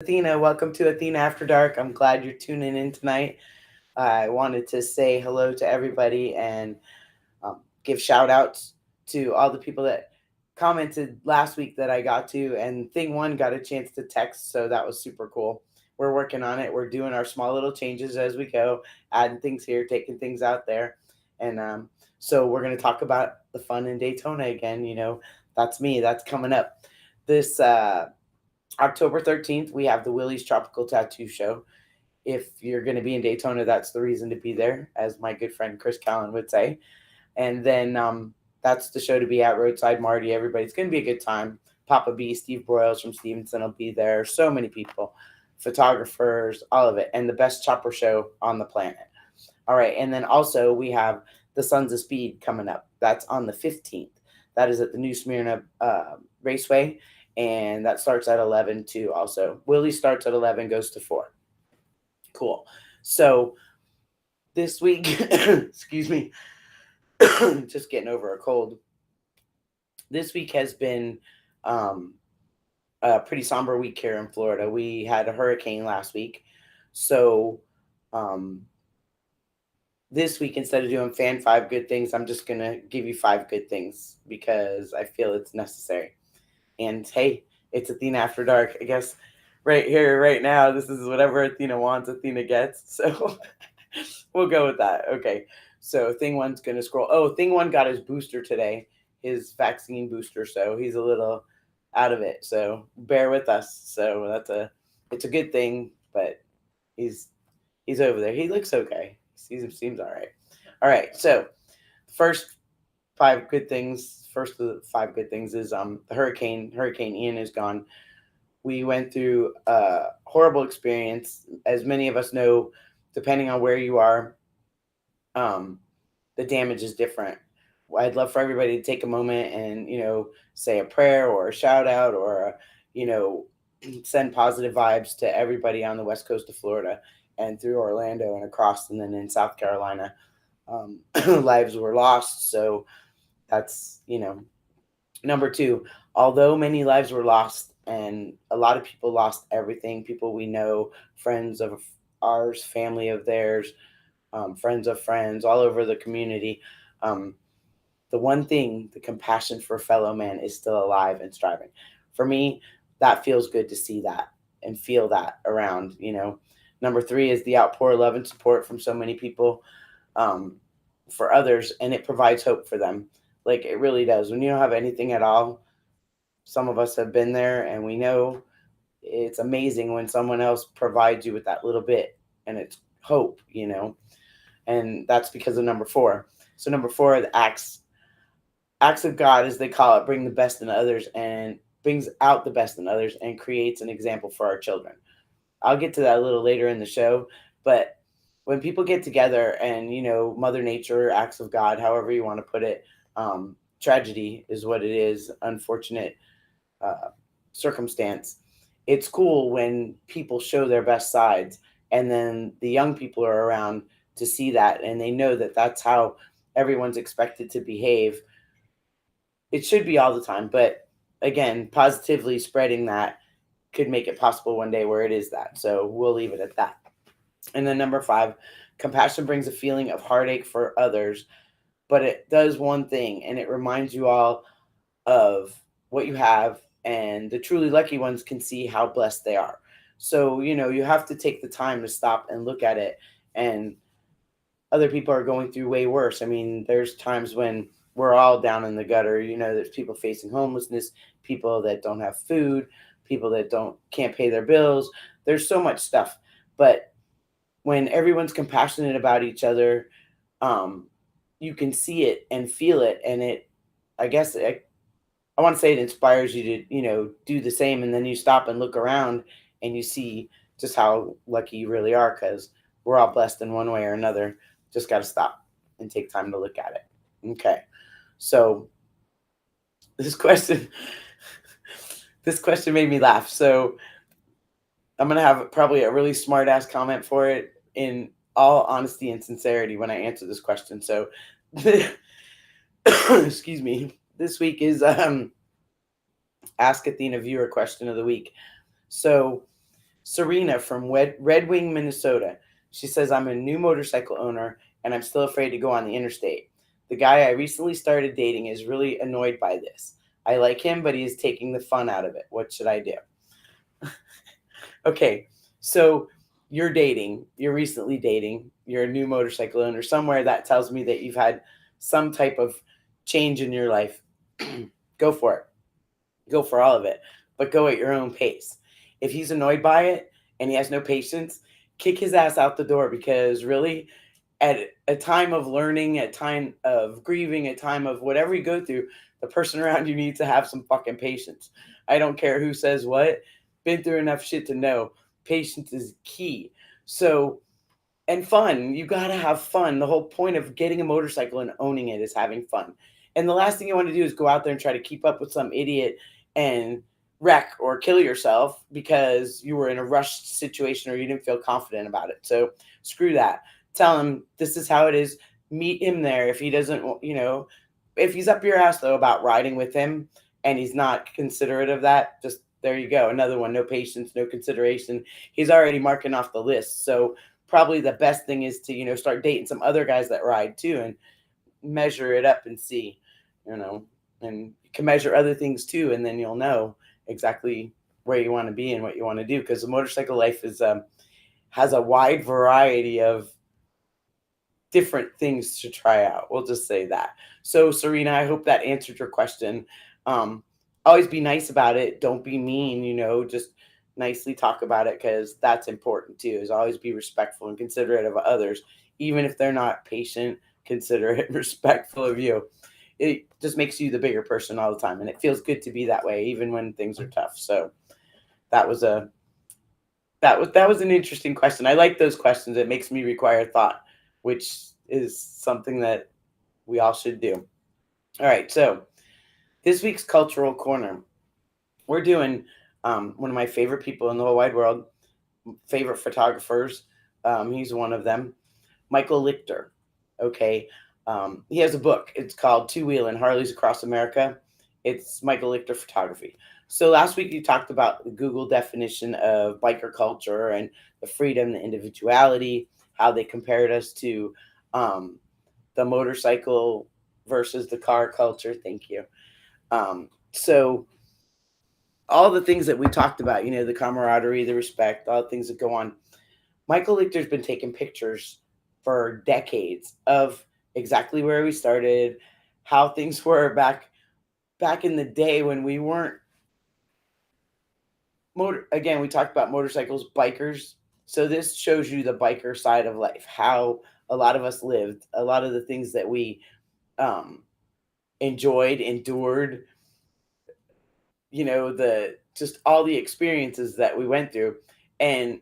Athena. Welcome to Athena After Dark. I'm glad you're tuning in tonight. I wanted to say hello to everybody and give shout outs to all the people that commented last week that I got to. And Thing One got a chance to text, so that was super cool. We're working on it. We're doing our small little changes as we go, adding things here, taking things out there. And we're going to talk about the fun in Daytona again. That's me. That's coming up. This October 13th, we have the Willie's Tropical Tattoo Show. If you're going to be in Daytona, that's the reason to be there, as my good friend Chris Callen would say. And then that's the show to be at. Roadside Marty, everybody. It's going to be a good time. Papa B, Steve Broyles from Stevenson will be there. So many people, photographers, all of it. And the best chopper show on the planet. All right. And then also we have the Sons of Speed coming up. That's on the 15th. That is at the New Smyrna Raceway. And that starts at 11 too also. Willie starts at 11, goes to 4. Cool. So this week, excuse me, just getting over a cold. This week has been a pretty somber week here in Florida. We had a hurricane last week. So this week, instead of doing fan 5 good things, I'm just going to give you 5 good things because I feel it's necessary. And hey, it's Athena After Dark. I guess right here, right now, this is whatever Athena wants, Athena gets. So we'll go with that. Okay. So Thing One's going to scroll. Oh, Thing One got his booster today, his vaccine booster. So he's a little out of it. So bear with us. So it's a good thing, but he's over there. He looks okay. Seems all right. All right. So first 5 good things. First of the 5 good things is the Hurricane Ian is gone. We went through a horrible experience. As many of us know, depending on where you are, the damage is different. I'd love for everybody to take a moment and say a prayer or a shout out or send positive vibes to everybody on the west coast of Florida and through Orlando and across, and then in South Carolina. Lives were lost, so that's number 2. Although many lives were lost and a lot of people lost everything, people we know, friends of ours, family of theirs, friends of friends, all over the community, the one thing, the compassion for fellow man, is still alive and striving. For me, that feels good to see that and feel that around. Number 3 is the outpour of love and support from so many people for others, and it provides hope for them. Like, it really does. When you don't have anything at all, some of us have been there, and we know it's amazing when someone else provides you with that little bit, and it's hope. And that's because of number 4. So number 4, the acts of God, as they call it, bring the best in others and brings out the best in others and creates an example for our children. I'll get to that a little later in the show, but when people get together and Mother Nature, acts of God, however you want to put it, tragedy is what it is, unfortunate uh, circumstance. It's cool when people show their best sides, and then the young people are around to see that, and they know that that's how everyone's expected to behave. It should be all the time, but again, positively spreading that could make it possible one day where it is that. So we'll leave it at that. And then number 5, compassion brings a feeling of heartache for others, but it does one thing, and it reminds you all of what you have, and the truly lucky ones can see how blessed they are. So, you have to take the time to stop and look at it, and other people are going through way worse. I mean, there's times when we're all down in the gutter. There's people facing homelessness, people that don't have food, people that can't pay their bills. There's so much stuff. But when everyone's compassionate about each other, you can see it and feel it, and I want to say it inspires you to do the same, and then you stop and look around and you see just how lucky you really are, because we're all blessed in one way or another. Just got to stop and take time to look at it. Okay, so this question this question made me laugh. So I'm gonna have probably a really smart ass comment for it, in all honesty and sincerity, when I answer this question. So excuse me. This week is Ask Athena viewer question of the week. So Serena from Red Wing, Minnesota. She says, I'm a new motorcycle owner and I'm still afraid to go on the interstate. The guy I recently started dating is really annoyed by this. I like him, but he is taking the fun out of it. What should I do? Okay, so you're recently dating, you're a new motorcycle owner. Somewhere that tells me that you've had some type of change in your life. Go for it. Go for all of it, but go at your own pace. If he's annoyed by it and he has no patience, kick his ass out the door, because really, at a time of learning, a time of grieving, a time of whatever you go through, the person around you needs to have some fucking patience. I don't care who says what. Been through enough shit to know patience is key. So, and fun. You got to have fun. The whole point of getting a motorcycle and owning it is having fun. And the last thing you want to do is go out there and try to keep up with some idiot and wreck or kill yourself because you were in a rushed situation or you didn't feel confident about it. So screw that. Tell him this is how it is. Meet him there. If he doesn't, if he's up your ass though about riding with him and he's not considerate of that, just there you go. Another one. No patience, no consideration. He's already marking off the list. So probably the best thing is to, start dating some other guys that ride too and measure it up and see, and you can measure other things too. And then you'll know exactly where you want to be and what you want to do. Because the motorcycle life has a wide variety of different things to try out. We'll just say that. So Serena, I hope that answered your question. Always be nice about it. Don't be mean, just nicely talk about it, because that's important too, is always be respectful and considerate of others, even if they're not patient, considerate, respectful of you. It just makes you the bigger person all the time, and it feels good to be that way even when things are tough. So that was an interesting question. I like those questions. It makes me require thought, which is something that we all should do. All right, so this week's cultural corner, we're doing one of my favorite people in the whole wide world, favorite photographers. He's one of them, Michael Lichter. Okay. He has a book. It's called Two Wheelin' Harleys Across America. It's Michael Lichter photography. So last week you talked about the Google definition of biker culture and the freedom, the individuality, how they compared us to the motorcycle versus the car culture. Thank you. So all the things that we talked about, the camaraderie, the respect, all the things that go on. Michael Lichter's been taking pictures for decades of exactly where we started, how things were back in the day when we weren't again, we talked about motorcycles, bikers. So this shows you the biker side of life, how a lot of us lived, a lot of the things that we enjoyed, endured, just all the experiences that we went through. And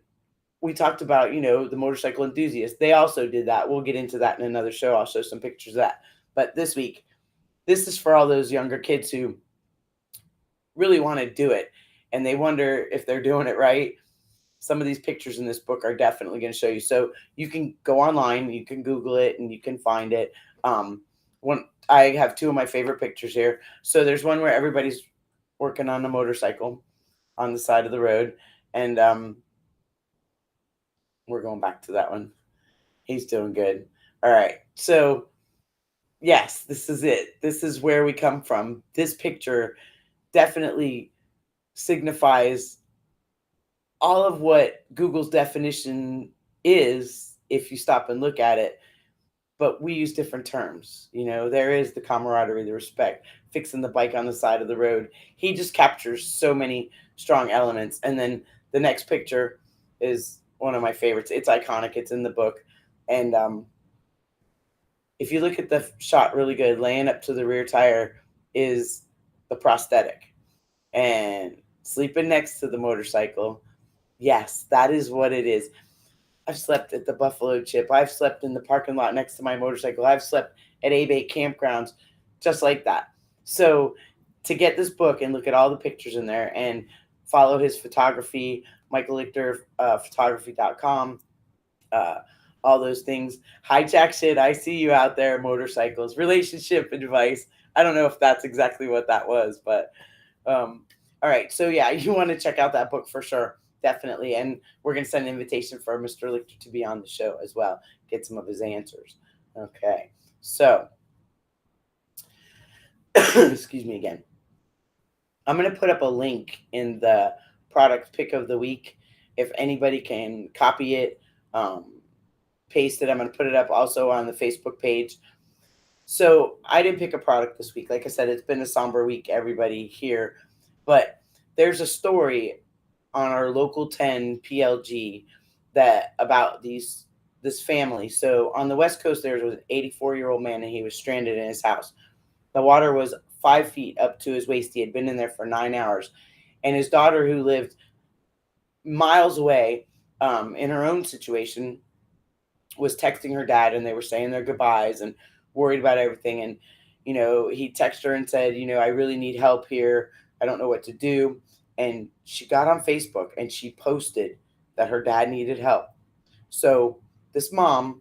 we talked about, the motorcycle enthusiasts. They also did that. We'll get into that in another show. I'll show some pictures of that. But this week, this is for all those younger kids who really want to do it and they wonder if they're doing it right. Some of these pictures in this book are definitely going to show you. So you can go online, you can Google it, and you can find it. I have two of my favorite pictures here. So there's one where everybody's working on a motorcycle on the side of the road, and we're going back to that one. He's doing good. All right. So yes, this is it. This is where we come from. This picture definitely signifies all of what Google's definition is if you stop and look at it. But we use different terms. There is the camaraderie, the respect, fixing the bike on the side of the road. He just captures so many strong elements. And then the next picture is one of my favorites. It's iconic. It's in the book. And if you look at the shot really good, laying up to the rear tire is the prosthetic. And sleeping next to the motorcycle, yes, that is what it is. I've slept at the Buffalo Chip. I've slept in the parking lot next to my motorcycle. I've slept at A-Bay campgrounds, just like that. So to get this book and look at all the pictures in there and follow his photography, Michael Lichter, photography.com, all those things. Hijack shit, I see you out there, motorcycles, relationship advice. I don't know if that's exactly what that was, but all right. So yeah, you want to check out that book for sure. definitely. And we're going to send an invitation for Mr. Lichter to be on the show as well, get some of his answers. Okay, so excuse me again. I'm going to put up a link in the product pick of the week. If anybody can copy it, paste it, I'm going to put it up also on the Facebook page. So I didn't pick a product this week. Like I said, it's been a somber week, everybody here. But there's a story on our local 10 PLG that about this family. So on the West Coast, there was an 84-year-old man, and he was stranded in his house. The water was 5 feet up to his waist. He had been in there for 9 hours. And his daughter, who lived miles away in her own situation, was texting her dad, and they were saying their goodbyes and worried about everything. And, he texted her and said, I really need help here. I don't know what to do. And she got on Facebook and she posted that her dad needed help. So this mom,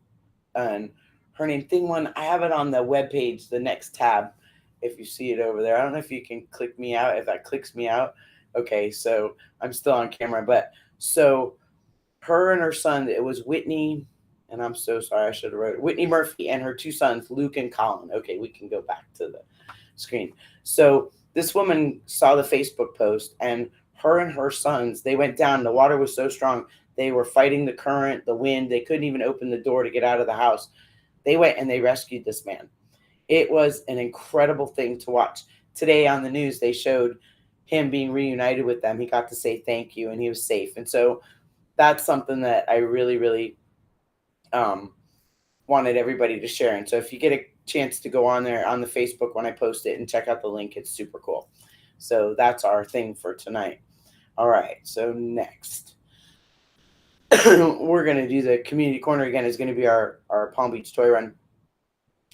and her name Thing One, I have it on the webpage, the next tab, if you see it over there. I don't know if you can click me out, if that clicks me out. Okay, so I'm still on camera. But so her and her son, it was Whitney, and I'm so sorry, I should have wrote it. Whitney Murphy and her 2 sons, Luke and Colin. Okay, we can go back to the screen. So this woman saw the Facebook post, and her sons, they went down. The water was so strong. They were fighting the current, the wind. They couldn't even open the door to get out of the house. They went and they rescued this man. It was an incredible thing to watch. Today on the news, they showed him being reunited with them. He got to say thank you, and he was safe. And so that's something that I really, really wanted everybody to share. And so if you get a chance to go on there on the Facebook when I post it and check out the link, it's super cool. So that's our thing for tonight. All right, so next we're going to do the community corner again. Is going to be our Palm Beach toy run.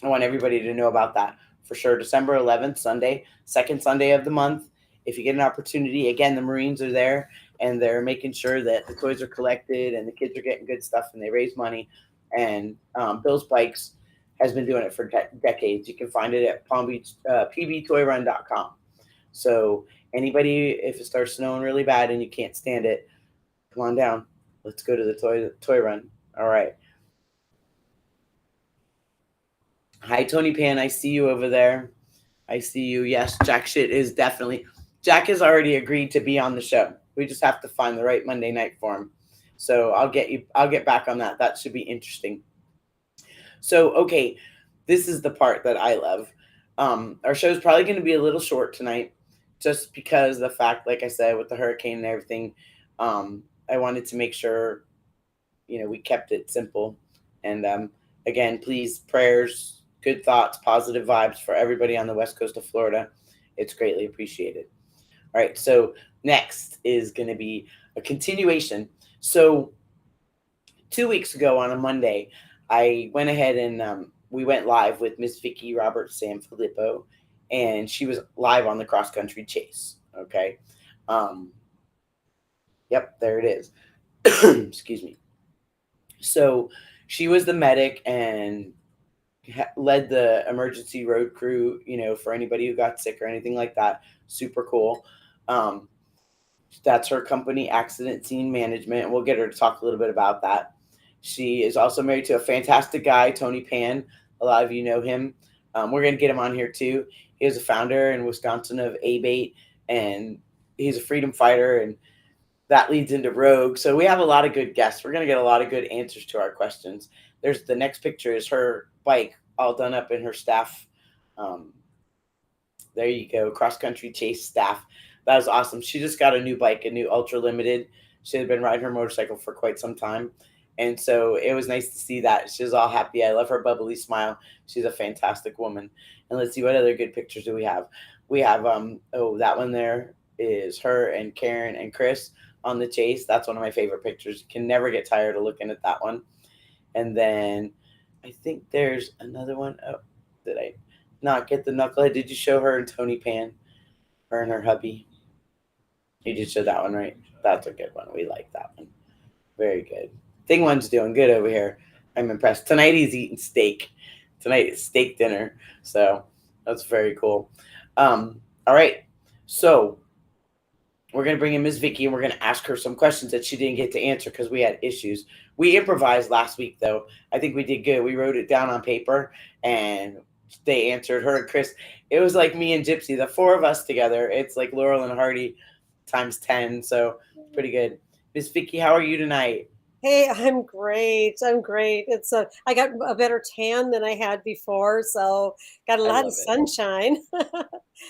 I want everybody to know about that for sure. December 11th, Sunday, second Sunday of the month. If you get an opportunity, again, the Marines are there, and they're making sure that the toys are collected and the kids are getting good stuff, and they raise money. And Bill's Bikes has been doing it for decades. You can find it at Palm Beach, pbtoyrun.com. So anybody, if it starts snowing really bad and you can't stand it, come on down. Let's go to the toy run. All right. Hi, Tony Pan. I see you over there. I see you. Yes, Jack Jack has already agreed to be on the show. We just have to find the right Monday night for him. So I'll get back on that. That should be interesting. So, okay, this is the part that I love. Our show is probably going to be a little short tonight, just because of the fact, like I said, with the hurricane and everything, I wanted to make sure, we kept it simple. And again, please, prayers, good thoughts, positive vibes for everybody on the west coast of Florida. It's greatly appreciated. All right, so next is going to be a continuation. So 2 weeks ago on a Monday, I went ahead and we went live with Miss Vicki Roberts, Sanfelipo, and she was live on the cross-country chase, okay? Yep, there it is. Excuse me. So she was the medic and led the emergency road crew, for anybody who got sick or anything like that. Super cool. That's her company, Accident Scene Management. We'll get her to talk a little bit about that. She is also married to a fantastic guy, Tony Pan. A lot of you know him. We're going to get him on here too. He was a founder in Wisconsin of A-Bait, and he's a freedom fighter, and that leads into Rogue. So we have a lot of good guests. We're going to get a lot of good answers to our questions. There's the next picture is her bike all done up in her staff. There you go, cross-country chase staff. That was awesome. She just got a new bike, a new Ultra Limited. She had been riding her motorcycle for quite some time. And so it was nice to see that. She was all happy. I love her bubbly smile. She's a fantastic woman. And let's see, what other good pictures do we have? We have, that one there is her and Karen and Chris on the chase. That's one of my favorite pictures. You can never get tired of looking at that one. And then I think there's another one. Oh, did I not get the knucklehead? Did you show her and Tony Pan? Her and her hubby? You just showed that one, right? That's a good one. We like that one. Very good. Thing One's doing good over here. I'm impressed. Tonight he's eating steak. Tonight is steak dinner. So that's very cool. All right. So We're going to bring in Miss Vicki, and we're going to ask her some questions that she didn't get to answer because we had issues. We improvised last week, though. I think we did good. We wrote it down on paper, and they answered, her and Chris. It was like me and Gypsy, the four of us together. It's like Laurel and Hardy times 10. So pretty good. Miss Vicki, how are you tonight? Hey, I'm great. I'm great. I got a better tan than I had before, so got a I lot of love it. sunshine.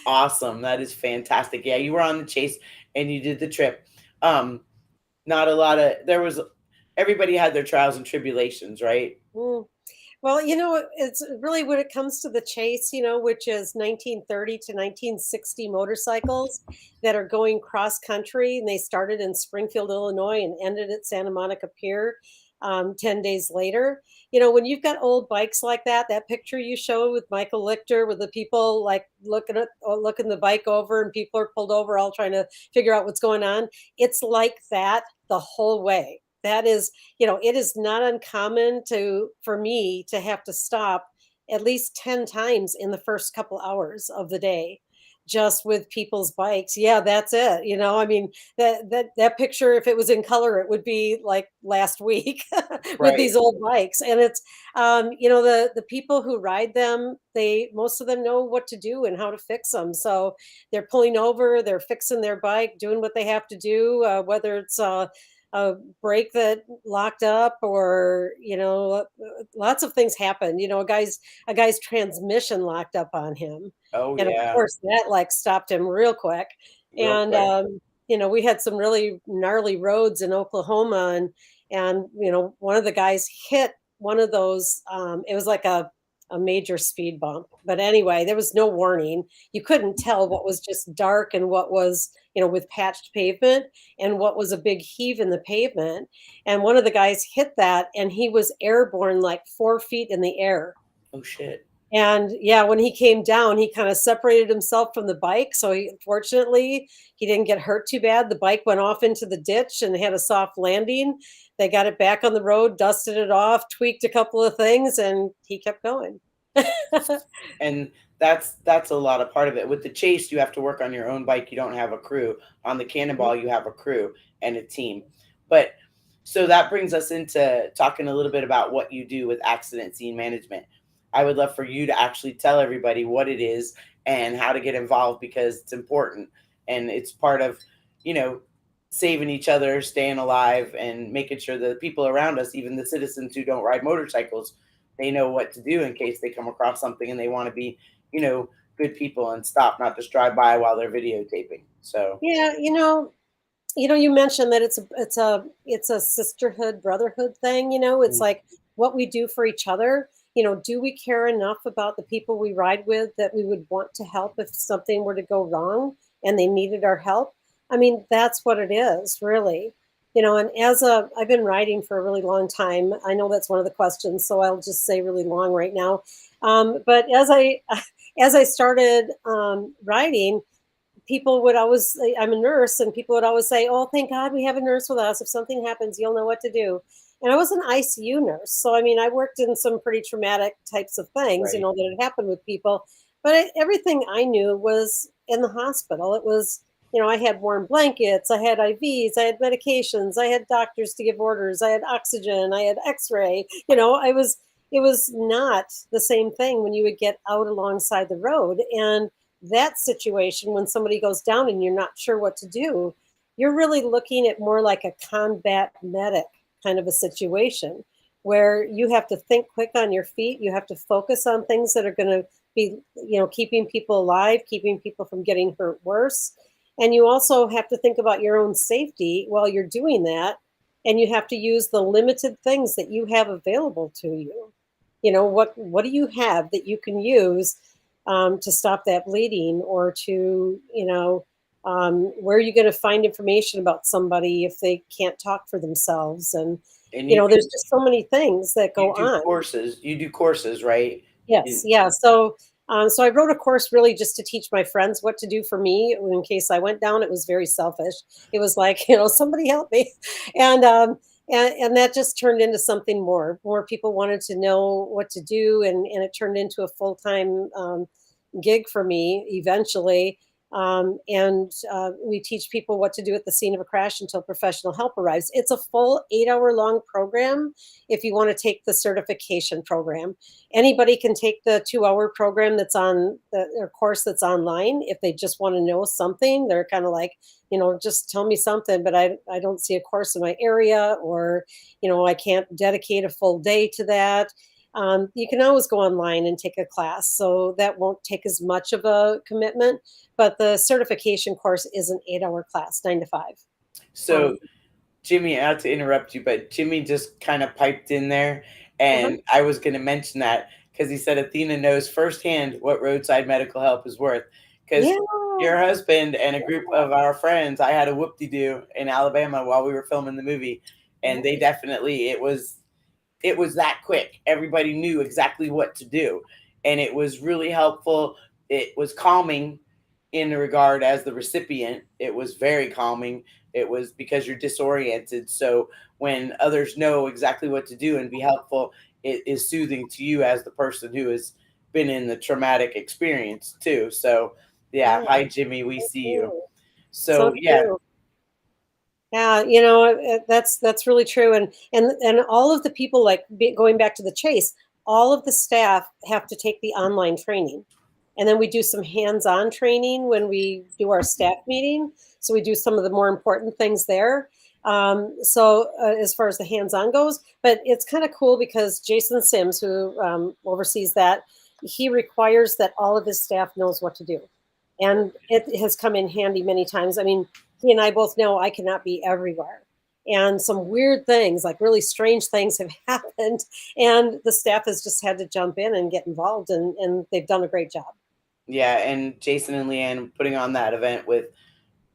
Awesome. That is fantastic. Yeah, you were on the chase and you did the trip. Um, Not a lot of, there was, everybody had their trials and tribulations, right? Mm. Well, it's really when it comes to the chase, which is 1930 to 1960 motorcycles that are going cross country. And they started in Springfield, Illinois and ended at Santa Monica Pier 10 days later. When you've got old bikes like that picture you showed with Michael Lichter, with the people like looking the bike over and people are pulled over all trying to figure out what's going on. It's like that the whole way. That is, it is not uncommon for me to have to stop at least 10 times in the first couple hours of the day just with people's bikes. Yeah, that's it. I mean, that picture, if it was in color, it would be like last week with Right. these old bikes. And it's the people who ride them, most of them know what to do and how to fix them. So they're pulling over, they're fixing their bike, doing what they have to do, whether it's a brake that locked up, or lots of things happen. A guy's transmission locked up on him, Oh, and of yeah. course that like stopped him real quick. Real And quick. we had some really gnarly roads in Oklahoma, and one of the guys hit one of those. It was like a major speed bump, but anyway, there was no warning. You couldn't tell what was just dark and what was with patched pavement, and what was a big heave in the pavement. And one of the guys hit that, and he was airborne like 4 feet in the air. Oh, shit. And yeah, when he came down, he kind of separated himself from the bike. So fortunately, he didn't get hurt too bad. The bike went off into the ditch and had a soft landing. They got it back on the road, dusted it off, tweaked a couple of things, and he kept going. And that's a lot of part of it. With the chase, you have to work on your own bike. You don't have a crew. On the cannonball, you have a crew and a team. But so that brings us into talking a little bit about what you do with accident scene management. I would love for you to actually tell everybody what it is and how to get involved, because it's important and it's part of, you know, saving each other, staying alive, and making sure that the people around us, even the citizens who don't ride motorcycles, they know what to do in case they come across something and they want to be, you know, good people and stop, not just drive by while they're videotaping. So, Yeah, you mentioned that it's a sisterhood, brotherhood thing. It's mm, like what we do for each other. Do we care enough about the people we ride with that we would want to help if something were to go wrong and they needed our help? I mean, that's what it is, really. And I've been riding for a really long time. I know that's one of the questions, so I'll just say really long right now. But as I started riding, people would always I'm a nurse, and people would always say, oh, thank God we have a nurse with us. If something happens, you'll know what to do. And I was an ICU nurse, so I mean, I worked in some pretty traumatic types of things, right. that had happened with people. But everything I knew was in the hospital. It was, I had warm blankets, I had IVs, I had medications, I had doctors to give orders, I had oxygen, I had X-ray. It was not the same thing when you would get out alongside the road. And that situation, when somebody goes down and you're not sure what to do, you're really looking at more like a combat medic kind of a situation, where you have to think quick on your feet. You have to focus on things that are going to be, keeping people alive, keeping people from getting hurt worse. And you also have to think about your own safety while you're doing that. And you have to use the limited things that you have available to you. What do you have that you can use to stop that bleeding, or to, where are you going to find information about somebody if they can't talk for themselves? And, And you there's just so many things that go you do on. courses. You do courses, right? Yes, In, yeah. So I wrote a course really just to teach my friends what to do for me in case I went down. It was very selfish. It was like, somebody help me, and and that just turned into something more. More people wanted to know what to do, and it turned into a full time gig for me eventually. And we teach people what to do at the scene of a crash until professional help arrives. It's a full 8-hour long program if you want to take the certification program. Anybody can take the 2-hour program that's on or course that's online. If they just want to know something, they're kind of like, just tell me something, but I don't see a course in my area, or, I can't dedicate a full day to that. You can always go online and take a class. So that won't take as much of a commitment, but the certification course is an 8-hour class, 9 to 5. So Jimmy, not to interrupt you, but Jimmy just kind of piped in there, Uh-huh. and I was going to mention that because he said Athena knows firsthand what roadside medical help is worth. Because Yeah. your husband and a group of our friends, I had a whoop-de-doo in Alabama while we were filming the movie, and they definitely it was that quick. Everybody knew exactly what to do, and it was really helpful. It was calming in the regard as the recipient. It was very calming. It was because you're disoriented. So when others know exactly what to do and be helpful, it is soothing to you as the person who has been in the traumatic experience too. So yeah, Yeah. hi Jimmy, we see you. So So yeah, true. Yeah, that's really true, and all of the people, like going back to the chase, all of the staff have to take the online training, and then we do some hands-on training when we do our staff meeting. So we do some of the more important things there. As far as the hands-on goes, but it's kind of cool because Jason Sims, who oversees that, he requires that all of his staff knows what to do, and it has come in handy many times. I mean, he and I both know I cannot be everywhere. And some weird things, like really strange things, have happened. And the staff has just had to jump in and get involved, and they've done a great job. yeah, and Jason and Leanne putting on that event with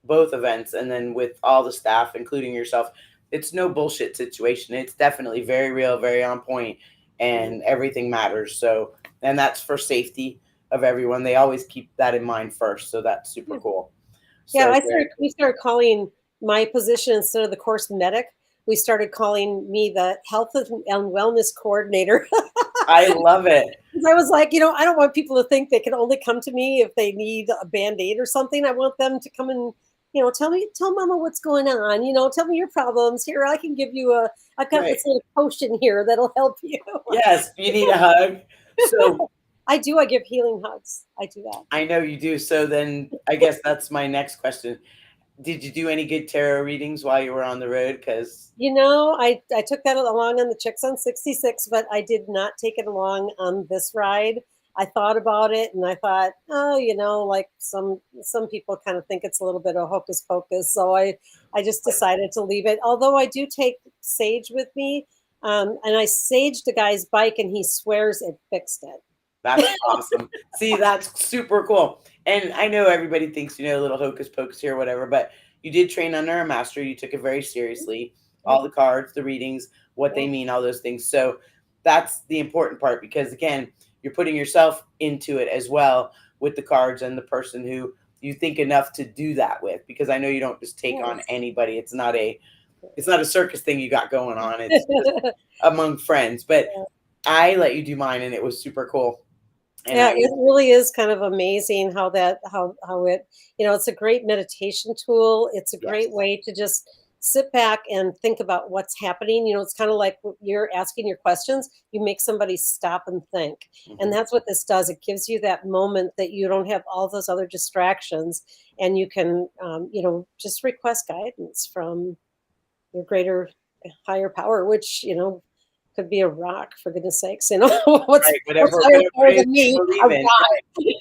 both events and then with all the staff, including yourself, it's no bullshit situation. It's definitely very real, very on point, and everything matters. So, and that's for safety of everyone. They always keep that in mind first. So that's super cool. Yeah, So we started calling my position, instead of the course medic, we started calling me the health and wellness coordinator. I love it. I was like, I don't want people to think they can only come to me if they need a Band-Aid or something. I want them to come and, tell mama what's going on, tell me your problems. Here, I can give you I've got Right. this little potion here that'll help you. Yes, you need a hug. So I do. I give healing hugs. I do that. I know you do. So then I guess that's my next question. Did you do any good tarot readings while you were on the road? Because I took that along on the Chicks on 66, but I did not take it along on this ride. I thought about it, and I thought, oh, like some people kind of think it's a little bit of hocus pocus. So I just decided to leave it. Although I do take sage with me, and I saged a guy's bike, and he swears it fixed it. that's awesome. See, that's super cool. And I know everybody thinks, a little hocus pocus here, whatever, but you did train under a master. You took it very seriously. All the cards, the readings, what they mean, all those things. So that's the important part because, again, you're putting yourself into it as well with the cards and the person who you think enough to do that with. Because I know you don't just take on anybody. It's not a circus thing you got going on. It's just among friends. But I let you do mine, and it was super cool. And Yeah, it really is kind of amazing how it, it's a great meditation tool. It's a great way to just sit back and think about what's happening. It's kind of like you're asking your questions, you make somebody stop and think. And that's what this does. It gives you that moment that you don't have all those other distractions, and you can, just request guidance from your greater, higher power, which, could be a rock, for goodness sakes. What's right, whatever higher power it is than you me? believe A in,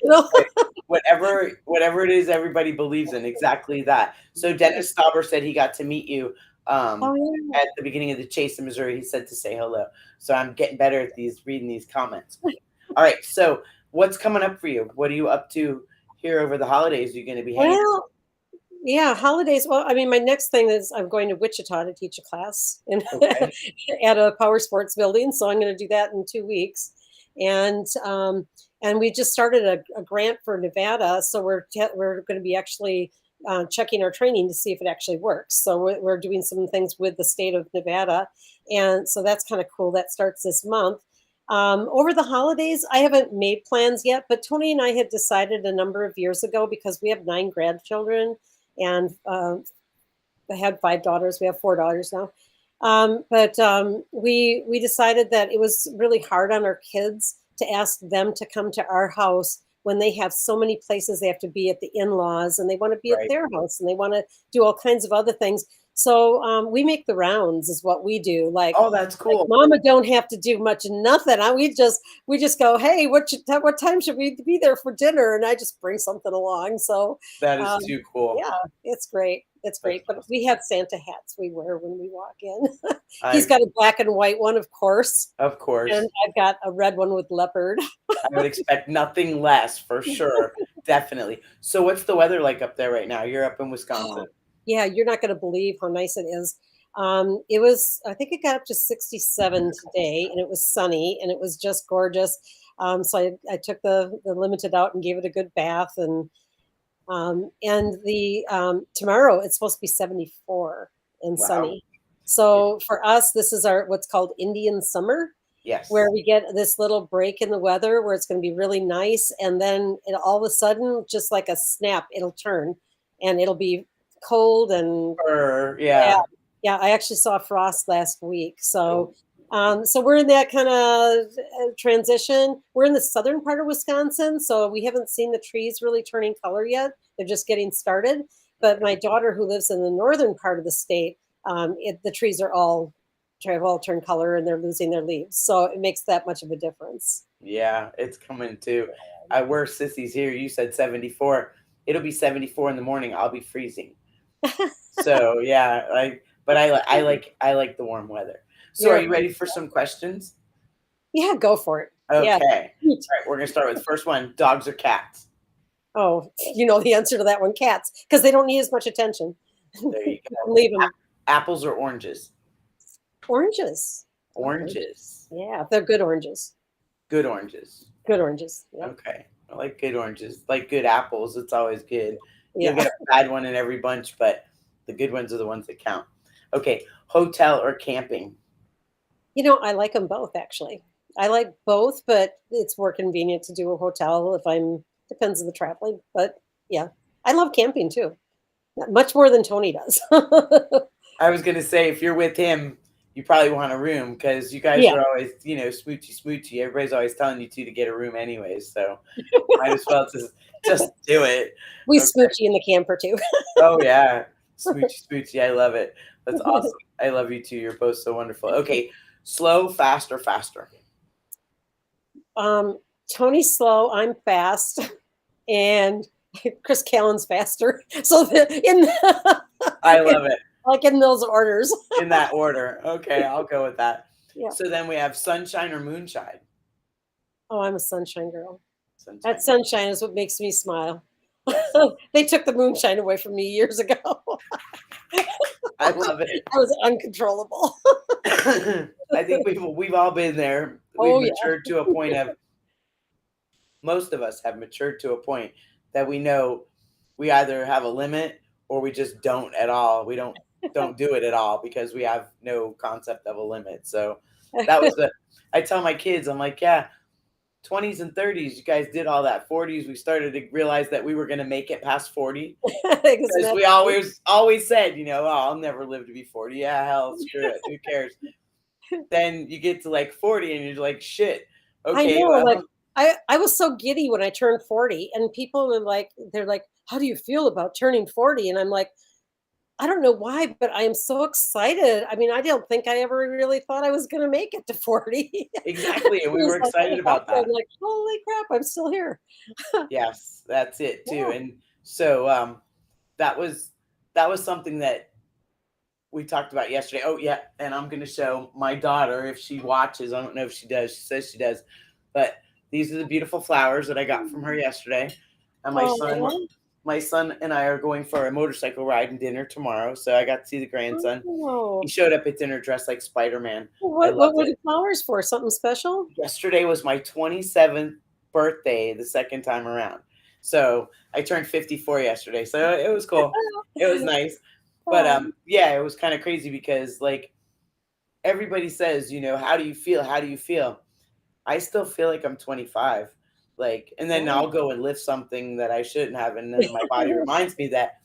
rock. right. Whatever it is everybody believes in, exactly that. So Dennis Stauber said he got to meet you at the beginning of the chase in Missouri. He said to say hello. So I'm getting better at reading these comments. All right, so what's coming up for you? What are you up to here over the holidays? Are you going to be hanging out? Well, yeah, holidays. Well, I mean, my next thing is I'm going to Wichita to teach a class Okay. at a power sports building. So I'm going to do that in 2 weeks. And we just started a grant for Nevada. So we're going to be actually checking our training to see if it actually works. So we're doing some things with the state of Nevada. And so that's kind of cool. That starts this month. Over the holidays, I haven't made plans yet, but Tony and I had decided a number of years ago because we have 9 grandchildren and I had 5 daughters. We have 4 daughters now. But we decided that it was really hard on our kids to ask them to come to our house when they have so many places they have to be at the in-laws and they want to be at Right. their house and they want to do all kinds of other things. So we make the rounds is what we do. Oh, that's Like cool. Mama don't have to do much of nothing. We just go, hey, what time should we be there for dinner? And I just bring something along. So That is um, too cool. yeah, it's great. It's That's great. But awesome. we have Santa hats we wear when we walk in. He's I, got a black and white one, of course, of course, and I've got a red one with leopard. I would expect nothing less for sure. Definitely. So, what's the weather like up there right now? You're up in Wisconsin. Oh, yeah, you're not going to believe how nice it is. It was, I think it got up to 67 today, and it was sunny, and it was just gorgeous. So I took the limited out and gave it a good bath, and the tomorrow it's supposed to be 74 and Wow. sunny. So for us, this is our what's called Indian summer, where Yes. we get this little break in the weather where it's going to be really nice, and then all of a sudden, just like a snap, it'll turn, and it'll be cold and yeah, Yeah. yeah. I actually saw frost last week, Oh, so we're in that kind of transition. We're in the southern part of Wisconsin, so we haven't seen the trees really turning color yet. They're just getting started. But my daughter, who lives in the northern part of the state, the trees are all have all turned color and they're losing their leaves. So it makes that much of a difference. yeah, it's coming too. We're sissies here. You said 74. It'll be 74 in the morning. I'll be freezing. So yeah, I like the warm weather. So are You're you ready for some questions? Yeah, go for it. Yeah. Okay. All right, we're gonna start with the first one. Dogs or cats? Oh, you know the answer to that one, cats, because they don't need as much attention. There you go. Leave them. Apples or oranges? Oranges. Oranges. Oranges. Yeah, they're good oranges. Good oranges. Good oranges. Yep. Okay. I like good oranges. Like good apples. It's always good. You'll Yeah. get a bad one in every bunch, but the good ones are the ones that count. Okay. Hotel or camping? I like them both actually. I like both, but it's more convenient to do a hotel if I'm depends on the traveling. But yeah, I love camping too, much more than Tony does. I was gonna say if you're with him, you probably want a room because you guys Yeah, are always, smoochy smoochy. Everybody's always telling you to get a room anyways, so might as well just do it. we Okay. smoochy in the camper too. Oh yeah. Smoochy smoochy. I love it. That's awesome. I love you too. You're both so wonderful. Okay. Slow, fast, or faster? um, Tony's slow, I'm fast, and Chris Callen's faster. So I love it. like in those orders. In that order. Okay, I'll go with that. Yeah. So then we have sunshine or moonshine. Oh, I'm a sunshine girl. That Sunshine. sunshine is what makes me smile. Yes. They took the moonshine away from me years ago. I love it. I was uncontrollable. I think we've all been there. We've Oh yeah. matured to a point of most of us have matured to a point that we know we either have a limit or we just don't at all. We don't do it at all because we have no concept of a limit. So that was the I tell my kids, I'm like, yeah, 20s and 30s, you guys did all that. 40s, we started to realize that we were going to make it past 40 because we always said, oh, I'll never live to be 40. Yeah, hell, screw it. Who cares? Then you get to like 40 and you're like, shit. I Okay, know, like well, I was so giddy when I turned 40, and people were like, they're like, how do you feel about turning 40? And I'm like, I don't know why, but I am so excited. I mean, I don't think I ever really thought I was going to make it to 40. exactly. And It we was were like, excited about I'm that. like, holy crap, I'm still here. Yes, that's it too. Yeah. And so that was that was something that we talked about yesterday. Oh yeah, and I'm gonna show my daughter if she watches. I don't know if she does. She says she does, but these are the beautiful flowers that I got from her yesterday. And Oh, my son and I are going for a motorcycle ride and dinner tomorrow. So I got to see the grandson. He oh. showed up at dinner dressed like Spider-Man. I What loved were it. the flowers for? Something special? Yesterday was my 27th birthday, the second time around. So I turned 54 yesterday. So it was cool. It was nice. But Oh, yeah, it was kind of crazy because like everybody says, how do you feel? How do you feel? I still feel like I'm 25. Like, and then Oh. I'll go and lift something that I shouldn't have, and then my body reminds me that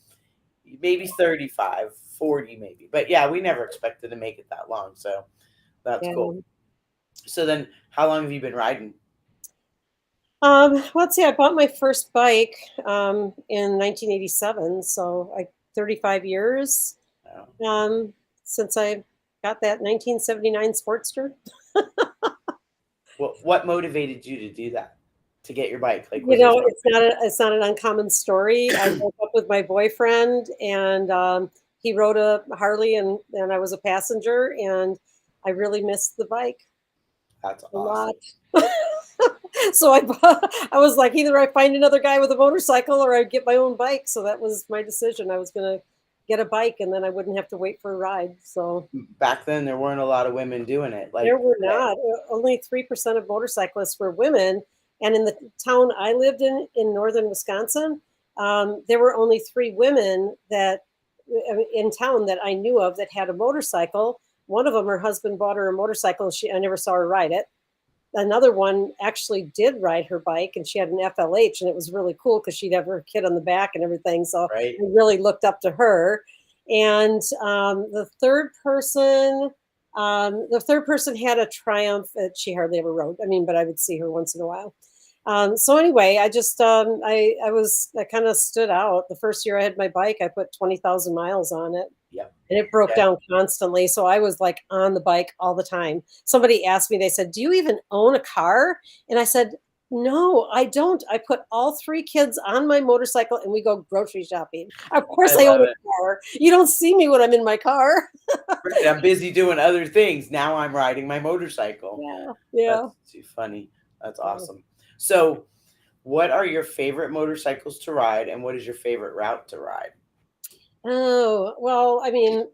maybe 35, 40 maybe. But yeah, we never expected to make it that long, so that's cool. Yeah. So then, how long have you been riding? Let's see, I bought my first bike in 1987, so like 35 years Oh. um, since I got that 1979 Sportster. What motivated you to do that? To get your bike? Like, You was there know, something? it's not an uncommon story. I broke up with my boyfriend, and he rode a Harley, and I was a passenger, and I really missed the bike That's a lot. awesome. So I was like, either I find another guy with a motorcycle or I get my own bike. So that was my decision. I was going to get a bike, and then I wouldn't have to wait for a ride. So Back then, there weren't a lot of women doing it. there Like, were not. Only 3% of motorcyclists were women. And in the town I lived in northern Wisconsin, there were only 3 women that in town that I knew of that had a motorcycle. One of them, her husband bought her a motorcycle. I never saw her ride it. Another one actually did ride her bike, and she had an FLH, and it was really cool because she'd have her kid on the back and everything. So right? I really looked up to her. And the third person had a Triumph that she hardly ever rode. I mean, but I would see her once in a while. So anyway, I kind of stood out. The first year I had my bike, I put 20,000 miles on it, Yep. and it broke Yeah. down constantly. So I was like on the bike all the time. Somebody asked me, they said, "Do you even own a car?" And I said, "No, I don't. I put all 3 kids on my motorcycle and we go grocery shopping. Of I course, I own love a it. car. You don't see me when I'm in my car." Right, I'm busy doing other things. Now I'm riding my motorcycle. Yeah, yeah. That's too funny. That's Yeah. awesome. So, what are your favorite motorcycles to ride, and what is your favorite route to ride? Oh, well, I mean,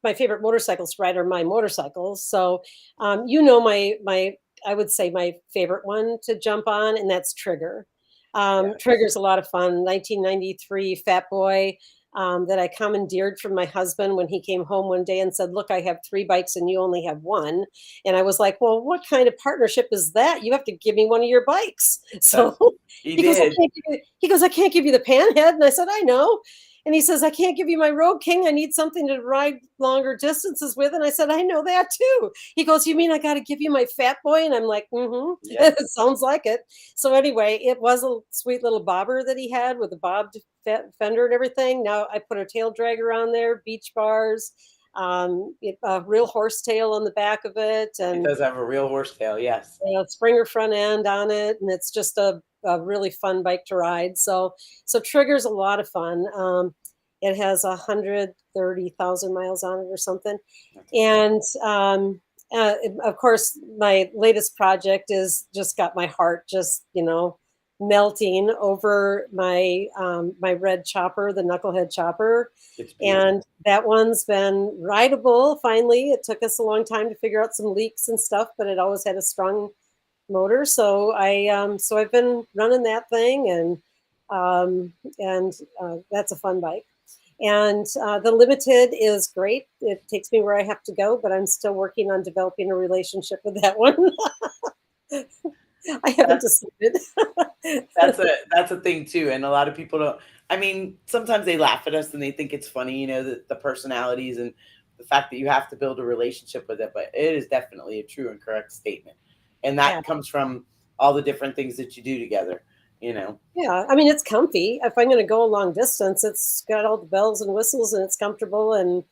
my favorite motorcycles to ride are my motorcycles. So, my I would say my favorite one to jump on, and that's Trigger. Yes. Trigger's a lot of fun. 1993 Fat Boy that I commandeered from my husband when he came home one day and said, "Look, I have 3 bikes and you only have one." And I was like, "Well, what kind of partnership is that? You have to give me one of your bikes." So That's he he goes, "I did. can't give you." He goes, "I can't give you the Panhead," and I said, "I know." And he says, "I can't give you my Road King. I need something to ride longer distances with." And I said, "I know that too." He goes, "You mean I got to give you my Fat Boy?" And I'm like, "Mm-hmm." Yep. It sounds like it. So anyway, it was a sweet little bobber that he had with a bobbed fender and everything. Now I put a tail dragger on there, beach bars, a real horsetail on the back of it, It and does have a real horsetail. Yes. Springer front end on it, and it's just a really fun bike to ride. So Trigger's a lot of fun. It has 130,000 miles on it or something, That's awesome. and of course, my latest project is just got my heart just melting over my red chopper, the knucklehead chopper. It's beautiful. And that one's been rideable finally. It took us a long time to figure out some leaks and stuff, but it always had a strong motor. So I've been running that thing, and that's a fun bike. And the Limited is great. It takes me where I have to go, but I'm still working on developing a relationship with that one. I haven't That's decided. that's a thing too, and a lot of people don't. I mean, sometimes they laugh at us and they think it's funny, the personalities and the fact that you have to build a relationship with it. But it is definitely a true and correct statement, and Yeah. that comes from all the different things that you do together. You know, Yeah, I mean it's comfy. If I'm going to go a long distance, it's got all the bells and whistles, and it's comfortable. And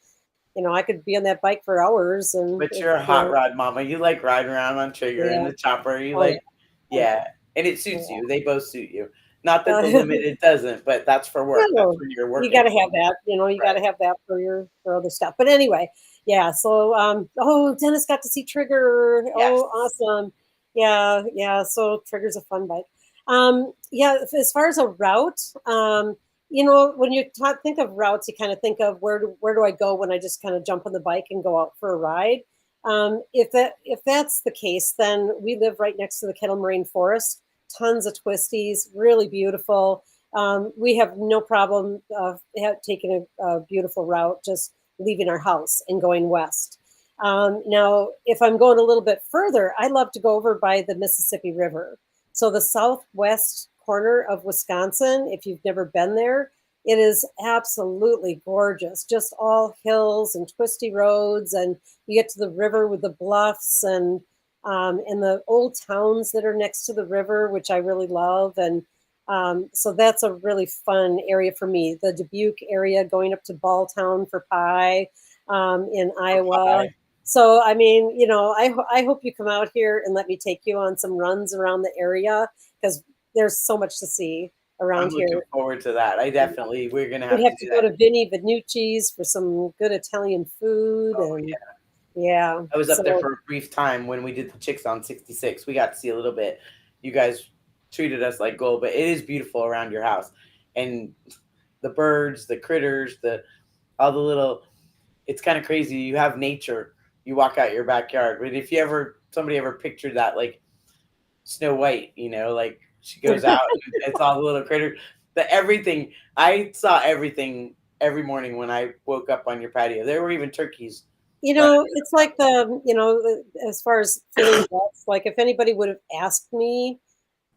I could be on that bike for hours. And but you're a hot rod mama. You like riding around on Trigger and yeah, the chopper. You oh yeah, like, oh yeah, and it suits yeah, you. They both suit you. Not that the yeah. limited doesn't, but that's for work. That's No, when you're you got working. to have that. You got to Right. have that for other stuff. But anyway, yeah. So, oh, Dennis got to see Trigger. Oh, Yes. awesome. Yeah, yeah. So Trigger's a fun bike. Yeah. As far as a route, when you think of routes, you kind of think of where do I go when I just kind of jump on the bike and go out for a ride. If that's the case, then we live right next to the Kettle Moraine Forest. Tons of twisties, really beautiful. We have no problem taking a beautiful route, just leaving our house and going west. Now, if I'm going a little bit further, I love to go over by the Mississippi River. So the southwest corner of Wisconsin, if you've never been there, it is absolutely gorgeous. Just all hills and twisty roads, and you get to the river with the bluffs and the old towns that are next to the river, which I really love. And so that's a really fun area for me. The Dubuque area, going up to Balltown for pie in Iowa. Bye. So, I mean, I hope you come out here and let me take you on some runs around the area because there's so much to see I'm around looking here. forward to that. We're gonna We'd have to have do to go that. to Vinnie Venucci's for some good Italian food. Oh And yeah. yeah, I was up there so, for a brief time when we did the Chicks on 66. We got to see a little bit. You guys treated us like gold, but it is beautiful around your house. And the birds, the critters, the all the little it's kind of crazy. You have nature. You walk out your backyard. But if you ever somebody ever pictured that like Snow White, like she goes out and it's all the little critters. The everything I saw everything every morning when I woke up on your patio. There were even turkeys running. it's like as far as feeling blessed, like if anybody would have asked me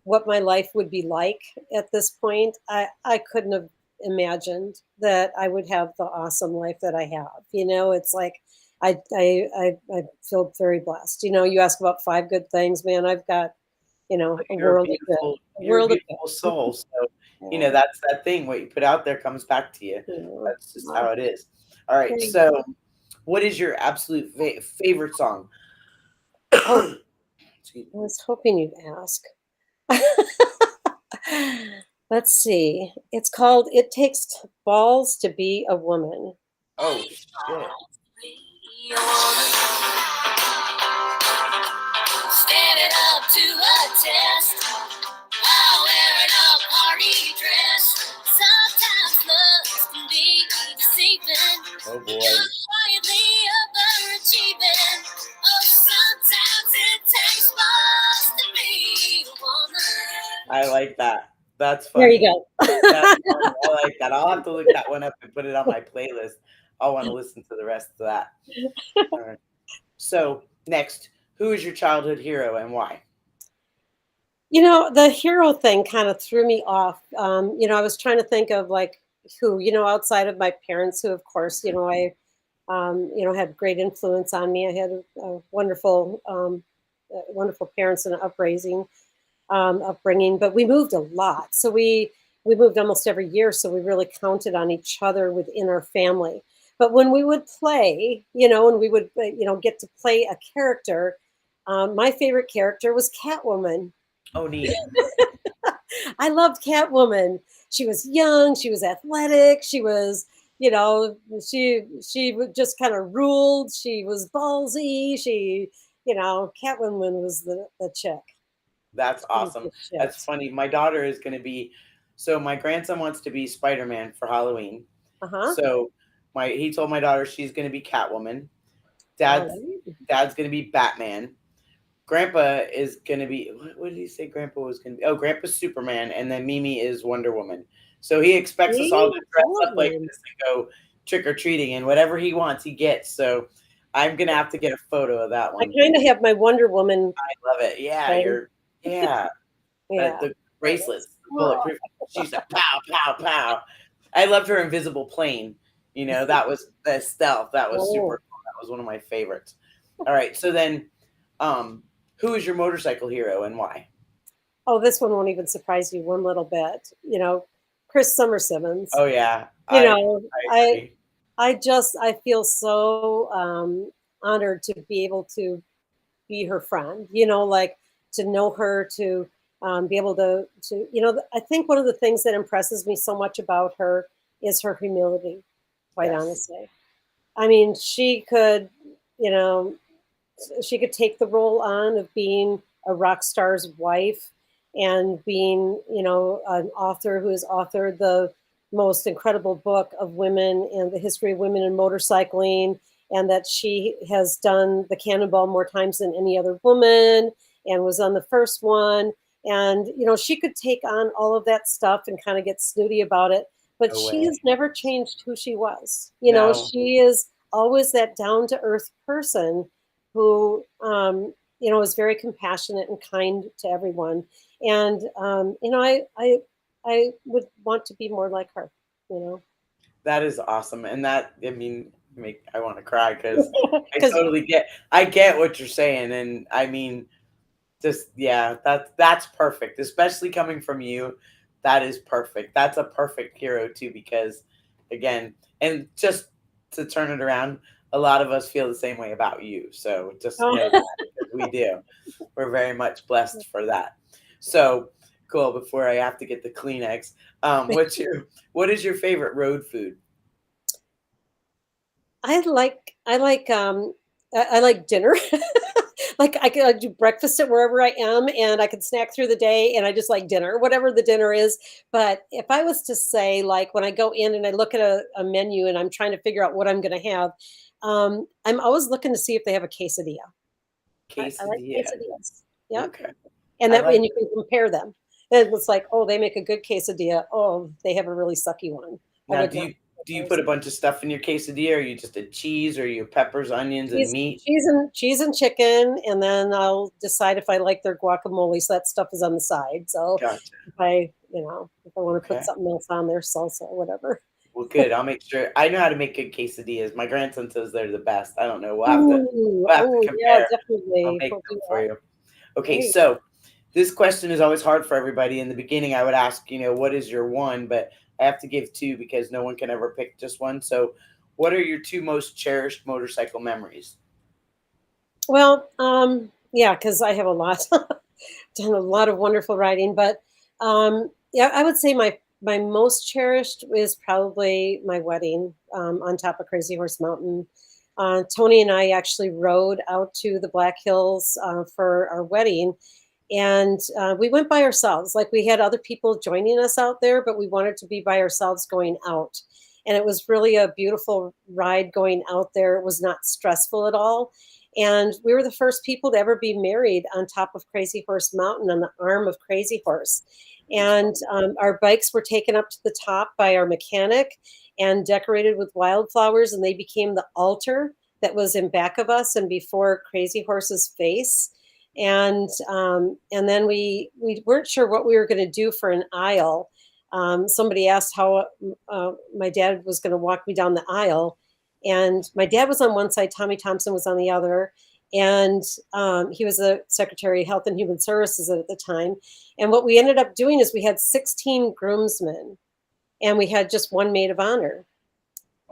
what my life would be like at this point, I couldn't have imagined that I would have the awesome life that I have. It's like I feel very blessed. You ask about five good things, man. I've got, a You're a world of good. beautiful, A you're a world of beautiful soul. So, good. that's that thing. What you put out there comes back to you. Yeah. That's just how it is. All right. Yeah. So, what is your absolute favorite song? Oh, Excuse I me. was hoping you'd ask. Let's see. It's called It Takes Balls to Be a Woman. Oh shit. Standing up to a test while wearing a party dress. Sometimes looks can be deceiving. Oh boy. You're quietly overachieving. Oh, sometimes it takes balls to be a woman. I like that. That's There you funny. go. That's funny. I like that. I'll have to look that one up and put it on my playlist. I'll want to listen to the rest of that. All right. So next, who is your childhood hero and why? The hero thing kind of threw me off. I was trying to think of like who, outside of my parents, who, of course, had great influence on me. I had a wonderful parents and upbringing, but we moved a lot. So we moved almost every year. So we really counted on each other within our family. But when we would play, and we would, get to play a character, my favorite character was Catwoman. Oh, neat. I loved Catwoman. She was young. She was athletic. She was, she just kind of ruled. She was ballsy. Catwoman was the chick. That's She was awesome. the That's shit. funny. My daughter is going to be, so my grandson wants to be Spider-Man for Halloween. Uh huh. So he told my daughter she's going to be Catwoman. All Dad's right. dad's going to be Batman. Grandpa is going to be, what did he say Grandpa was going to be? Oh, Grandpa's Superman. And then Mimi is Wonder Woman. So he expects us all See, to I dress told up like you. this and go trick or treating. And whatever he wants, he gets. So I'm going to have to get a photo of that I one. kind of have my Wonder Woman I love it. Yeah, thing. yeah. Yeah. The bracelets, the bulletproof. She's like pow, pow, pow. I loved her invisible plane. That was the stealth. That was super Oh. cool. That was one of my favorites. All right. So then, who is your motorcycle hero and why? Oh, this one won't even surprise you one little bit. Chris Summer Simmons. Oh yeah, You I know, I I agree. I feel so honored to be able to be her friend. Like to know her, to be able to I think one of the things that impresses me so much about her is her humility. Quite Yes. honestly, I mean, you know, she could take the role on of being a rock star's wife and being, an author who has authored the most incredible book of women and the history of women in motorcycling, and that she has done the Cannonball more times than any other woman and was on the first one. And, she could take on all of that stuff and kind of get snooty about it, but No she way. has never changed who she was. No. She is always that down to earth person who, is very compassionate and kind to everyone. And, I would want to be more like her. That is awesome. And that, I mean, I want to cry because I 'Cause totally I get what you're saying. And I mean, just, yeah, that's perfect, especially coming from you. That is perfect. That's a perfect hero too, because again, and just to turn it around, a lot of us feel the same way about you. So just know that, because we do. We're very much blessed for that. So cool. Before I have to get the Kleenex, what is your favorite road food? I like dinner. Like I do breakfast at wherever I am, and I can snack through the day, and I just like dinner, whatever the dinner is. But if I was to say, like when I go in and I look at a menu and I'm trying to figure out what I'm going to have, I'm always looking to see if they have a quesadilla. I like Quesadilla. quesadillas. Yep, Okay. and I that way like you can compare them. And it's like, oh, they make a good quesadilla. Oh, they have a really sucky one. I Now, would do not. you put a bunch of stuff in your quesadilla, or you just a cheese, or you peppers, onions, and Cheese, meat? cheese and chicken, and then I'll decide if I like their guacamole. So that stuff is on the side. So Gotcha. if I want to put Okay. something else on there, salsa or whatever. Well, good. I'll make sure. I know how to make good quesadillas. My grandson says they're the best. I don't know. Ooh, We'll have to oh yeah, compare. I'll definitely. make We'll do them for that. you. Okay, Great. so this question is always hard for everybody. In the beginning, I would ask, what is your one? But I have to give two because no one can ever pick just one. So, what are your two most cherished motorcycle memories? Well, yeah, because I have a lot, done a lot of wonderful writing, but yeah, I would say my most cherished is probably my wedding on top of Crazy Horse Mountain. Tony and I actually rode out to the Black Hills for our wedding, and we went by ourselves. Like we had other people joining us out there, but we wanted to be by ourselves going out. And it was really a beautiful ride going out there. It was not stressful at all. And we were the first people to ever be married on top of Crazy Horse Mountain on the arm of Crazy Horse. And our bikes were taken up to the top by our mechanic and decorated with wildflowers, and they became the altar that was in back of us and before Crazy Horse's face. And then we weren't sure what we were going to do for an aisle. Somebody asked how my dad was going to walk me down the aisle, and my dad was on one side, Tommy Thompson was on the other, and he was the Secretary of Health and Human Services at the time. And what we ended up doing is we had 16 groomsmen, and we had just one maid of honor,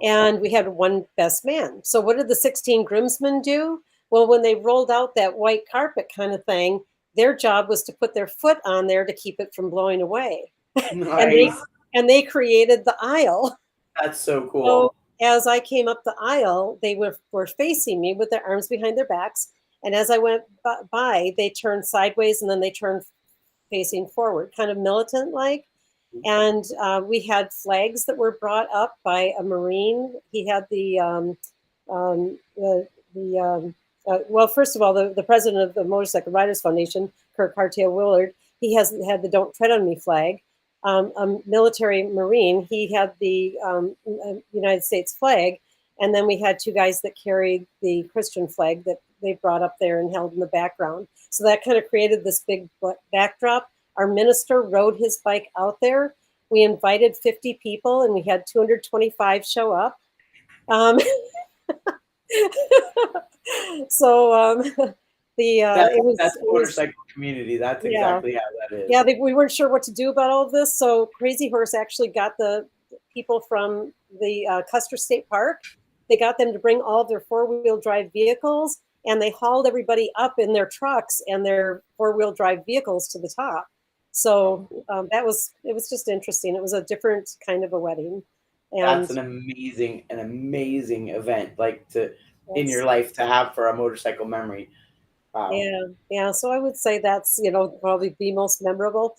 and we had one best man. So what did the 16 groomsmen do? Well, when they rolled out that white carpet kind of thing, their job was to put their foot on there to keep it from blowing away. And they Nice. and they created the aisle. That's so So cool. as I came up the aisle, they were facing me with their arms behind their backs. And as I went by, they turned sideways and then they turned facing forward, kind of militant like. And we had flags that were brought up by a Marine. He had well, first of all, the president of the Motorcycle Riders Foundation, Kirk Hartail Willard, he has had the "Don't Tread on Me" flag. A military Marine, he had the United States flag, and then we had two guys that carried the Christian flag that they brought up there and held in the background. So that kind of created this big backdrop. Our minister rode his bike out there. We invited 50 people, and we had 225 show up. So That's it was motorcycle community. That's yeah. exactly how that is. Yeah, we weren't sure what to do about all of this. So Crazy Horse actually got the people from the Custer State Park. They got them to bring all of their four-wheel drive vehicles, and they hauled everybody up in their trucks and their four-wheel drive vehicles to the top. So it was just interesting. It was a different kind of a wedding, That's and an amazing event, like to in your that's life to have for a motorcycle memory. Wow. yeah. So I would say that's probably the most memorable.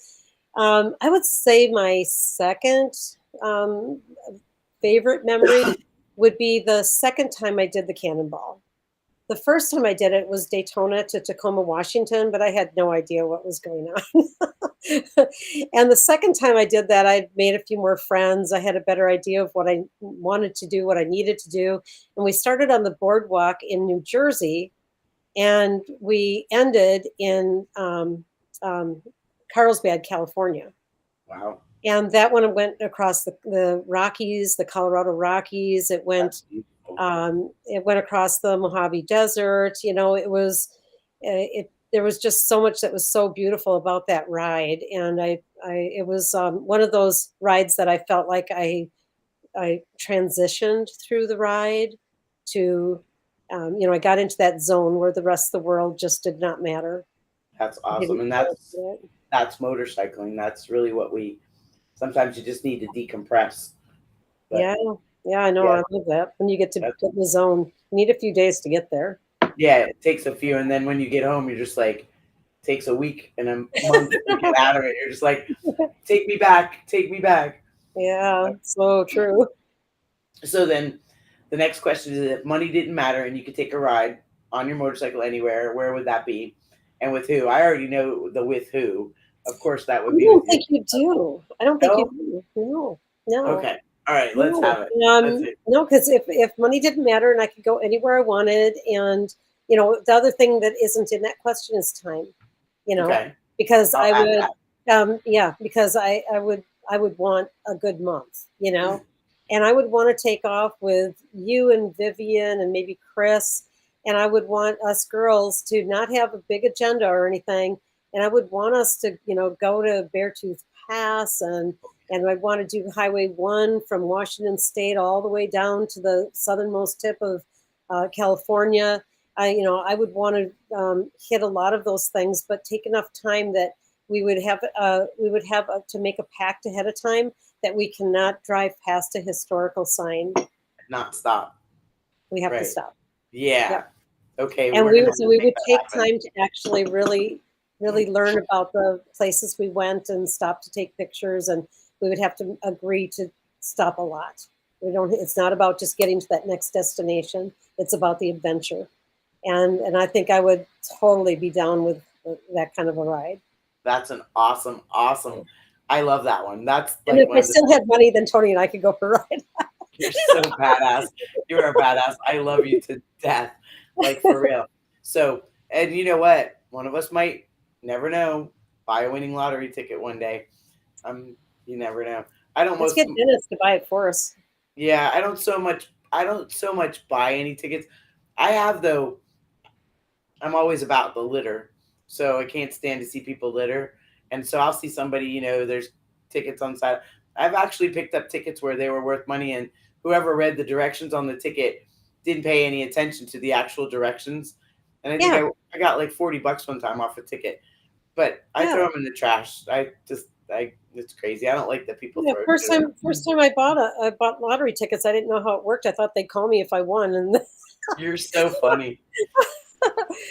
I would say my second favorite memory would be the second time I did the cannonball. The first time I did it was Daytona to Tacoma, Washington, but I had no idea what was going on. And the second time I did that, I made a few more friends. I had a better idea of what I wanted to do, what I needed to do. And we started on the boardwalk in New Jersey, and we ended in Carlsbad, California. Wow. And that one went across the Rockies, the Colorado Rockies. It went across the Mojave Desert. You know, it was there was just so much that was so beautiful about that ride, and it was one of those rides that I felt like I transitioned through the ride to, you know, I got into that zone where the rest of the world just did not matter. That's awesome, and that's motorcycling. That's really what we. Sometimes you just need to decompress. But, yeah, I know. Yeah. I love that. When you get to get in the zone, you need a few days to get there. Yeah, it takes a few, and then when you get home, you're just like, takes a week and a month to get out of it. You're just like, take me back, take me back. Yeah, so true. So then, the next question is: if money didn't matter and you could take a ride on your motorcycle anywhere, where would that be, and with who? I already know the with who. Of course, that would be. I don't think you do. I don't think you do. No. Okay. All right. Let's have it. No, because if money didn't matter and I could go anywhere I wanted, and you know, the other thing that isn't in that question is time. You know, because I would, because I would want a good month. You know, and I would want to take off with you and Vivian and maybe Chris, and I would want us girls to not have a big agenda or anything. And I would want us to, you know, go to Beartooth Pass, and I'd want to do Highway 1 from Washington State all the way down to the southernmost tip of California. I would want to hit a lot of those things, but take enough time that we would have to make a pact ahead of time that we cannot drive past a historical sign. Not stop. We have to stop. Yeah. Yep. Okay. And we would take time to actually really learn about the places we went and stop to take pictures, and we would have to agree to stop a lot. It's not about just getting to that next destination. It's about the adventure. And I think I would totally be down with that kind of a ride. That's an awesome. I love that one. That's like, and if I still had money, then Tony and I could go for a ride. You're so badass. You're a badass. I love you to death. Like, for real. So, and you know what? One of us might, never know, buy a winning lottery ticket one day. You never know. Let's get Dennis to buy it for us. Yeah, I don't so much buy any tickets. I have, though. I'm always about the litter, so I can't stand to see people litter. And so I'll see somebody, you know, there's tickets on the side. I've actually picked up tickets where they were worth money, and whoever read the directions on the ticket didn't pay any attention to the actual directions. And I think I got like $40 one time off a ticket, but I throw them in the trash. It's crazy. I don't like that people. Yeah, first time I bought lottery tickets, I didn't know how it worked. I thought they'd call me if I won. And you're so funny.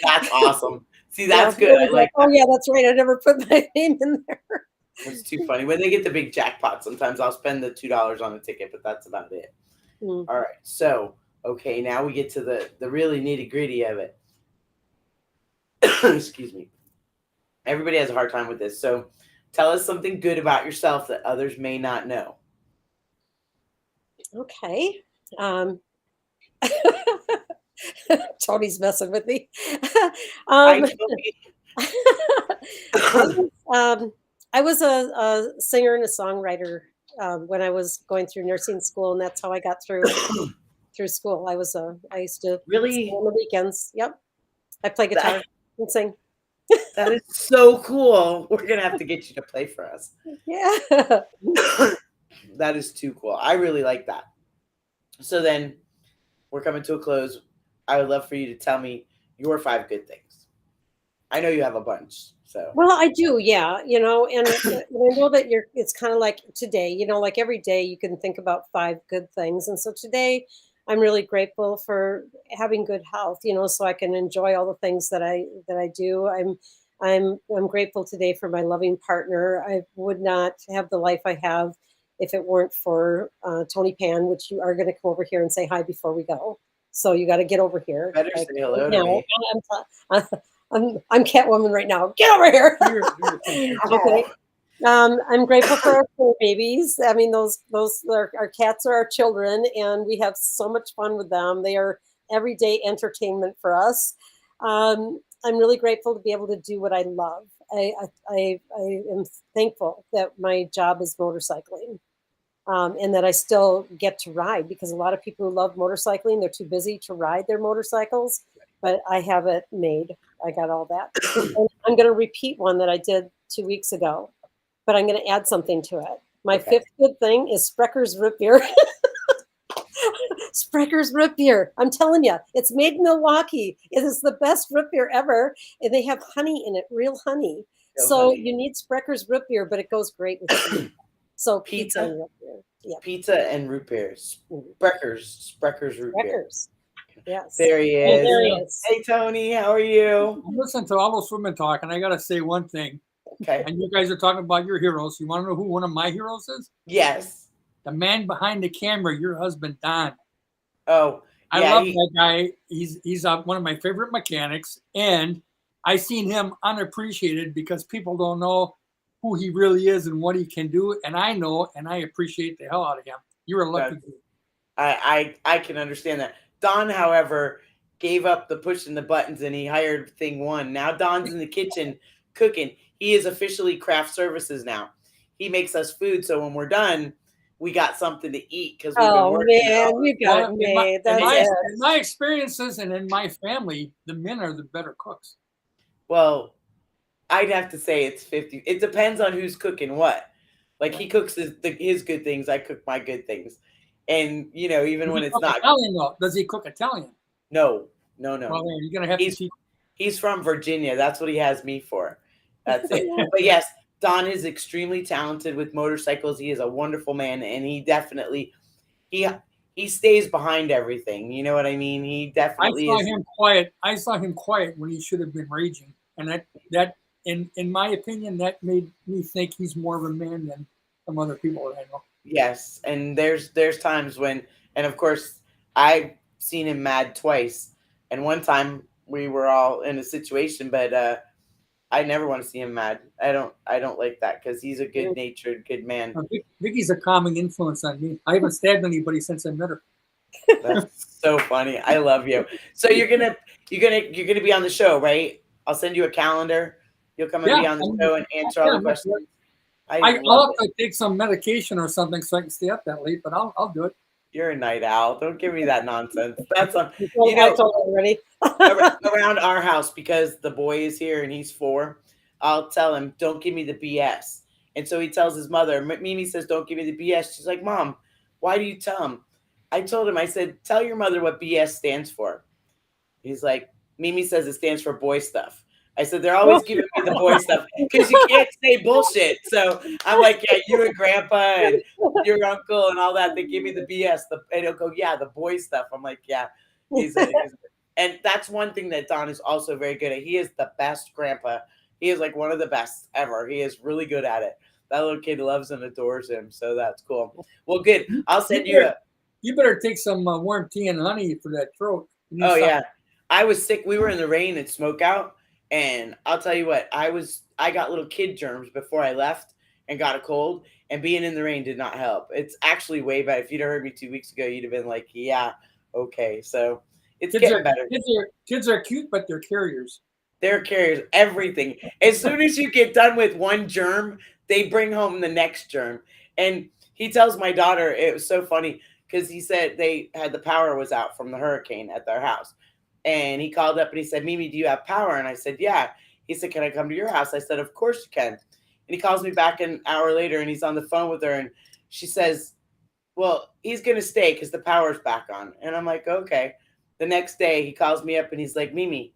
That's awesome. See, that's good. I like. Oh yeah, that's right. I never put my name in there. It's too funny. When they get the big jackpot, sometimes I'll spend the $2 on a ticket, but that's about it. All right. So, okay, now we get to the really nitty gritty of it. Excuse me. Everybody has a hard time with this. So tell us something good about yourself that others may not know. Okay. Tony's messing with me. I was a singer and a songwriter when I was going through nursing school, and that's how I got through school. I used to sing on the weekends. Yep, I play guitar and sing. That is so cool. We're gonna have to get you to play for us. Yeah, that is too cool. I really like that. So then, we're coming to a close. I would love for you to tell me your 5 good things. I know you have a bunch. So. Well, I do, yeah. You know, and I know that it's kind of like today, you know, like every day you can think about 5 good things. And so today I'm really grateful for having good health, you know, so I can enjoy all the things that I do. I'm grateful today for my loving partner. I would not have the life I have if it weren't for Tony Pan, which you are going to come over here and say hi before we go. So you got to get over here. Better say hello to me. I'm Catwoman right now. Get over here. Okay. I'm grateful for our fur babies. I mean, those our cats are our children, and we have so much fun with them. They are everyday entertainment for us. I'm really grateful to be able to do what I love. I am thankful that my job is motorcycling, and that I still get to ride, because a lot of people who love motorcycling, they're too busy to ride their motorcycles, but I have it made. I got all that. And I'm going to repeat one that I did 2 weeks ago, but I'm going to add something to it. My fifth good thing is Sprecker's root beer. Sprecker's root beer. I'm telling you, it's made in Milwaukee. It is the best root beer ever. And they have honey in it, real honey. So you need Sprecker's root beer, but it goes great with food. So pizza and root beer. Yeah. Pizza and root beer. Sprecker's root beer. Yes. There he is. There he is. Hey, Tony, how are you? Listen to all those women talk, and I got to say one thing. Okay. And you guys are talking about your heroes. You want to know who one of my heroes is? Yes. The man behind the camera, your husband, Don. Oh, I love that guy. He's one of my favorite mechanics, and I seen him unappreciated because people don't know who he really is and what he can do, and I know, and I appreciate the hell out of him. You're a lucky dude. I can understand that. Don, however, gave up the pushing the buttons and he hired Thing One. Now Don's in the kitchen cooking. He is officially craft services now. He makes us food, so when we're done, we got something to eat because we've been working. Man, you got it made. In my experiences and in my family, the men are the better cooks. Well, I'd have to say it's 50. It depends on who's cooking what. Like he cooks his good things, I cook my good things. And, you know, even when it's not Italian, though. Does he cook Italian? No. Well, you're gonna have to teach. He's from Virginia. That's what he has me for. That's it. But yes, Don is extremely talented with motorcycles. He is a wonderful man, and he definitely he stays behind everything. You know what I mean? He definitely I saw him quiet when he should have been raging, and that in my opinion, that made me think he's more of a man than some other people that I know. Yes, and there's times when, and of course, I've seen him mad twice, and one time we were all in a situation, but I never want to see him mad. I don't like that because he's a good-natured, good man. Vicki's a calming influence on me. I haven't stabbed anybody since I met her. That's so funny. I love you. So you're gonna be on the show, right? I'll send you a calendar. You'll come and be on the show and answer all the questions. I'll have to take some medication or something so I can stay up that late, but I'll do it. You're a night owl. Don't give me that nonsense. That's already around our house, because the boy is here and he's 4. I'll tell him, don't give me the BS. And so he tells his mother. Mimi says, don't give me the BS. She's like, Mom, why do you tell him? I told him, I said, tell your mother what BS stands for. He's like, Mimi says it stands for boy stuff. I said, they're always giving me the boy stuff because you can't say bullshit. So I'm like, yeah, you and grandpa and your uncle and all that, they give me the BS. And he'll go, yeah, the boy stuff. I'm like, yeah. And that's one thing that Don is also very good at. He is the best grandpa. He is like one of the best ever. He is really good at it. That little kid loves and adores him. So that's cool. Well, good. I'll send you You better take some warm tea and honey for that throat. Oh, yeah. I was sick. We were in the rain and smoke out. And I'll tell you what, I got little kid germs before I left and got a cold, and being in the rain did not help. It's actually way better. If you'd have heard me 2 weeks ago, you'd have been like, yeah, okay. So it's getting better. Kids are cute, but they're carriers. They're carriers, everything. As soon as you get done with one germ, they bring home the next germ. And he tells my daughter, it was so funny because he said the power was out from the hurricane at their house. And he called up and he said, Mimi, do you have power? And I said, yeah. He said, can I come to your house? I said, of course you can. And he calls me back an hour later and he's on the phone with her. And she says, well, he's going to stay because the power's back on. And I'm like, okay. The next day he calls me up and he's like, Mimi,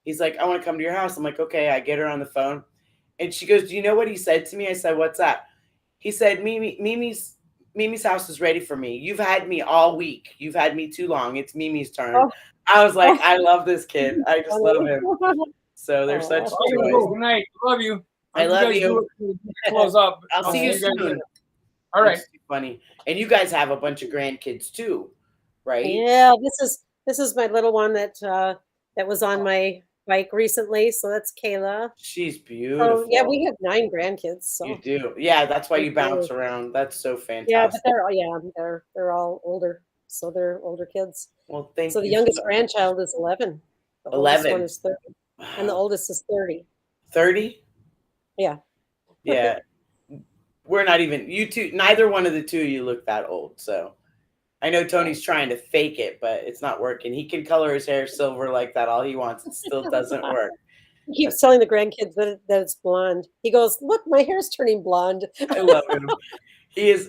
he's like, I want to come to your house. I'm like, okay. I get her on the phone. And she goes, do you know what he said to me? I said, what's that? He said, Mimi's house is ready for me. You've had me all week. You've had me too long. It's Mimi's turn. Oh. I was like, I love this kid. I just love him. So they're such joys. Good night. Love you. I love you. Close up. I'll see you soon. All right. Funny. And you guys have a bunch of grandkids too, right? Yeah, This is my little one that was on my bike recently. So that's Kayla. She's So yeah, beautiful. we have 9 grandkids. You So do. Yeah, that's why we you bounce do. around. That's so Yeah, but fantastic. they're all older. So they're older kids. Well, So thank the you so youngest much. grandchild is 11. The oldest one 11. is 30, and the Wow. oldest is 30. 30? Yeah. Yeah. We're not even, you two, neither one of the two of you look that old. So I know Tony's trying to fake it, but it's not working. He can color his hair silver like that all he wants. It still doesn't work. He keeps telling the grandkids that it's blonde. He goes, "Look, my hair's turning blonde." I love him. He is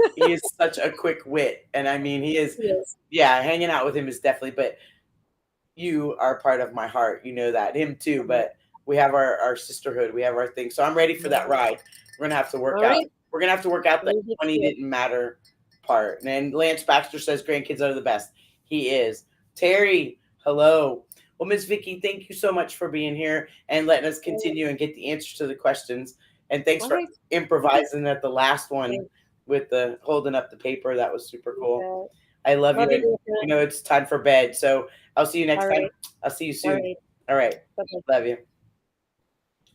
such a quick wit. And I mean, he is, Yes. yeah, hanging out with him is definitely, but you are part of my heart. You know that. Him too, but we have our sisterhood. We have our thing. So I'm ready for that ride. We're going to have to work All out. right. We're going to have to work out the Me money too. didn't matter part. And Lance Baxter says grandkids are the best. He is. Terry, hello. Well, Miss Vicki, thank you so much for being here and letting us continue and get the answers to the questions. And thanks All for right. improvising at the last one Okay. with the holding up the paper. That was super cool. Okay. I love you. Love you, And you know, it's time for bed. So I'll see you next All time. right. I'll see you All soon. right. All right. Bye-bye. Love you.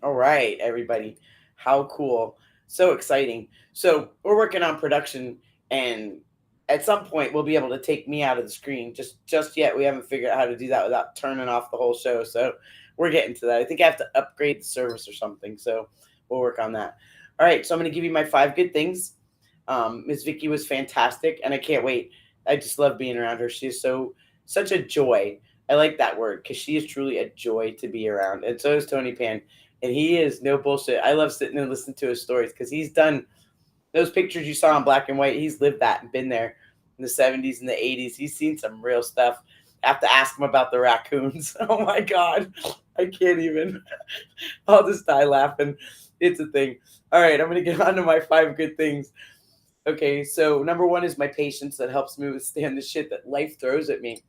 All right, everybody. How cool. So exciting. So we're working on production, and at some point we'll be able to take me out of the screen. Just yet we haven't figured out how to do that without turning off the whole show. So we're getting to that. I think I have to upgrade the service or something. So we'll work on that. All right. So I'm going to give you my 5 good things. Miss Vicki was fantastic, and I can't wait. I just love being around her. She is such a joy. I like that word because she is truly a joy to be around, and so is Tony Pan. And he is no bullshit. I love sitting and listening to his stories because he's done those pictures you saw in black and white. He's lived that and been there in the 70s and the 80s. He's seen some real stuff. I have to ask him about the raccoons. Oh my God. I can't even. I'll just die laughing. It's a thing. All right. I'm going to get on to my 5 good things. Okay. So, number 1 is my patience that helps me withstand the shit that life throws at me.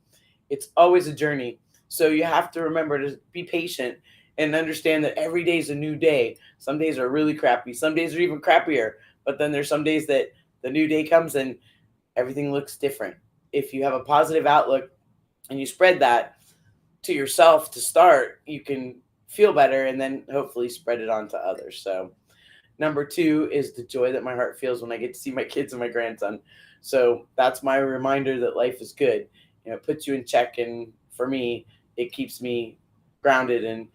It's always a journey. So, you have to remember to be patient and understand that every day is a new day. Some days are really crappy. Some days are even crappier. But then there's some days that the new day comes and everything looks different. If you have a positive outlook and you spread that to yourself to start, you can feel better and then hopefully spread it on to others. So number 2 is the joy that my heart feels when I get to see my kids and my grandson. So that's my reminder that life is good. You know, it puts you in check, and for me, it keeps me grounded. And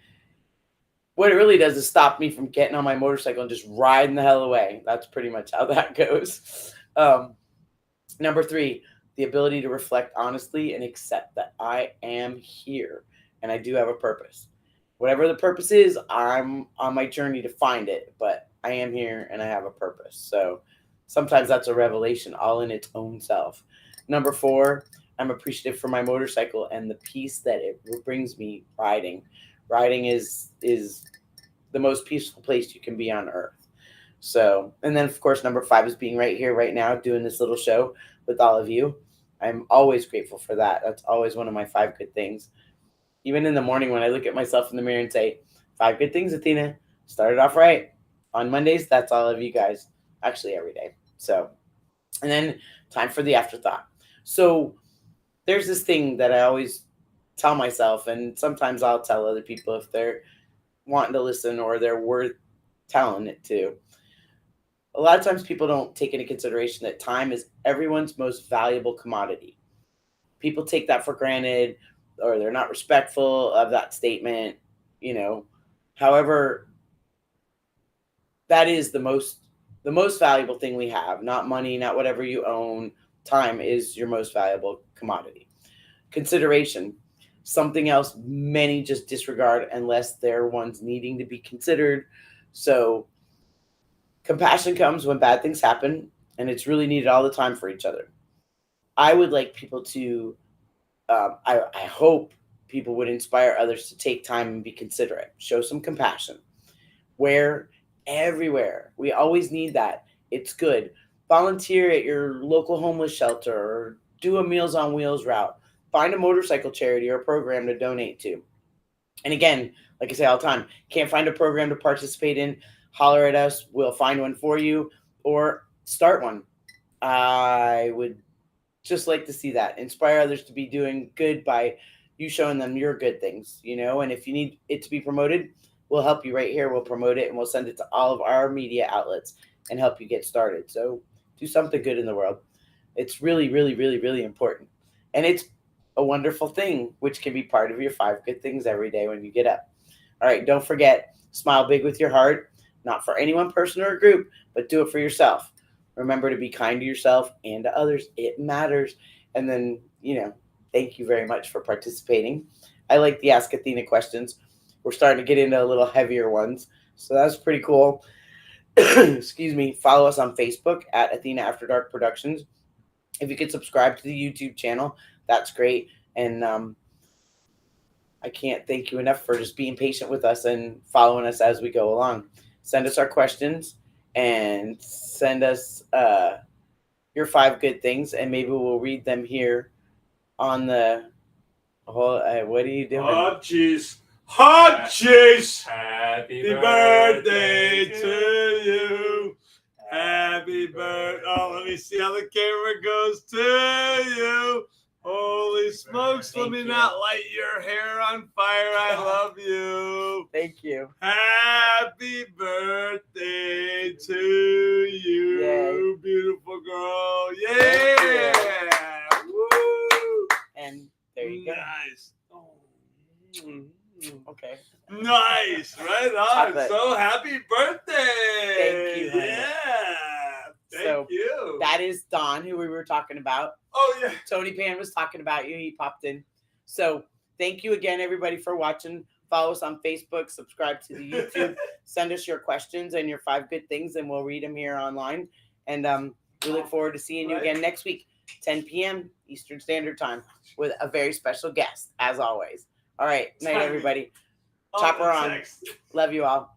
what it really does is stop me from getting on my motorcycle and just riding the hell away. That's pretty much how that goes. Number 3, the ability to reflect honestly and accept that I am here and I do have a purpose. Whatever the purpose is, I'm on my journey to find it, but I am here and I have a purpose. So sometimes that's a revelation all in its own self. Number 4, I'm appreciative for my motorcycle and the peace that it brings me riding. Riding is the most peaceful place you can be on earth. So, and then of course, number 5 is being right here, right now, doing this little show with all of you. I'm always grateful for that. That's always one of my 5 good things. Even in the morning when I look at myself in the mirror and say, 5 good things, Athena. Started off right. On Mondays, that's all of you guys. Actually, every day. So, and then time for the afterthought. So, there's this thing that I always tell myself, and sometimes I'll tell other people if they're wanting to listen or they're worth telling it to. A lot of times people don't take into consideration that time is everyone's most valuable commodity. People take that for granted or they're not respectful of that statement, you know. However, that is the most valuable thing we have, not money, not whatever you own. Time is your most valuable commodity. Consideration, something else many just disregard unless they're ones needing to be considered. So compassion comes when bad things happen, and it's really needed all the time for each other. I would like people to, I hope people would inspire others to take time and be considerate, show some compassion. Where everywhere, we always need that. It's good. Volunteer at your local homeless shelter or do a Meals on Wheels route. Find a motorcycle charity or program to donate to. And again, like I say all the time, can't find a program to participate in, holler at us. We'll find one for you or start one. I would just like to see that. Inspire others to be doing good by you showing them your good things, and if you need it to be promoted, we'll help you right here. We'll promote it and we'll send it to all of our media outlets and help you get started. So do something good in the world. It's really, really, really, really important. And it's a wonderful thing, which can be part of your 5 good things every day when you get up. All right, don't forget, smile big with your heart, not for any one person or a group, but do it for yourself. Remember to be kind to yourself and to others. It matters. And then, thank you very much for participating. I like the Ask Athena questions. We're starting to get into a little heavier ones. So that's pretty cool. Excuse me. Follow us on Facebook at Athena After Dark Productions. If you could subscribe to the YouTube channel, that's great. And I can't thank you enough for just being patient with us and following us as we go along. Send us our questions and send us your 5 good things, and maybe we'll read them here on the whole. What are you doing? Hot cheese. Hot cheese. Happy Birthday to you. Happy birthday. Oh, let me see how the camera goes to you. Holy smokes, let me not light your hair on fire. I love you. Thank you. Happy birthday to you, Yay. beautiful girl. Yeah. Woo. And there you go. Nice. Oh. Okay. Nice. Right on. Chocolate. So happy birthday. Thank you, honey. Yeah. Thank you. That is Don, who we were talking about. Oh, yeah. Tony Pan was talking about you. He popped in. So thank you again, everybody, for watching. Follow us on Facebook. Subscribe to the YouTube. Send us your questions and your 5 good things, and we'll read them here online. And we look forward to seeing you again next week, 10 p.m. Eastern Standard Time, with a very special guest, as always. All right. Night, everybody. Chopper on. Love you all.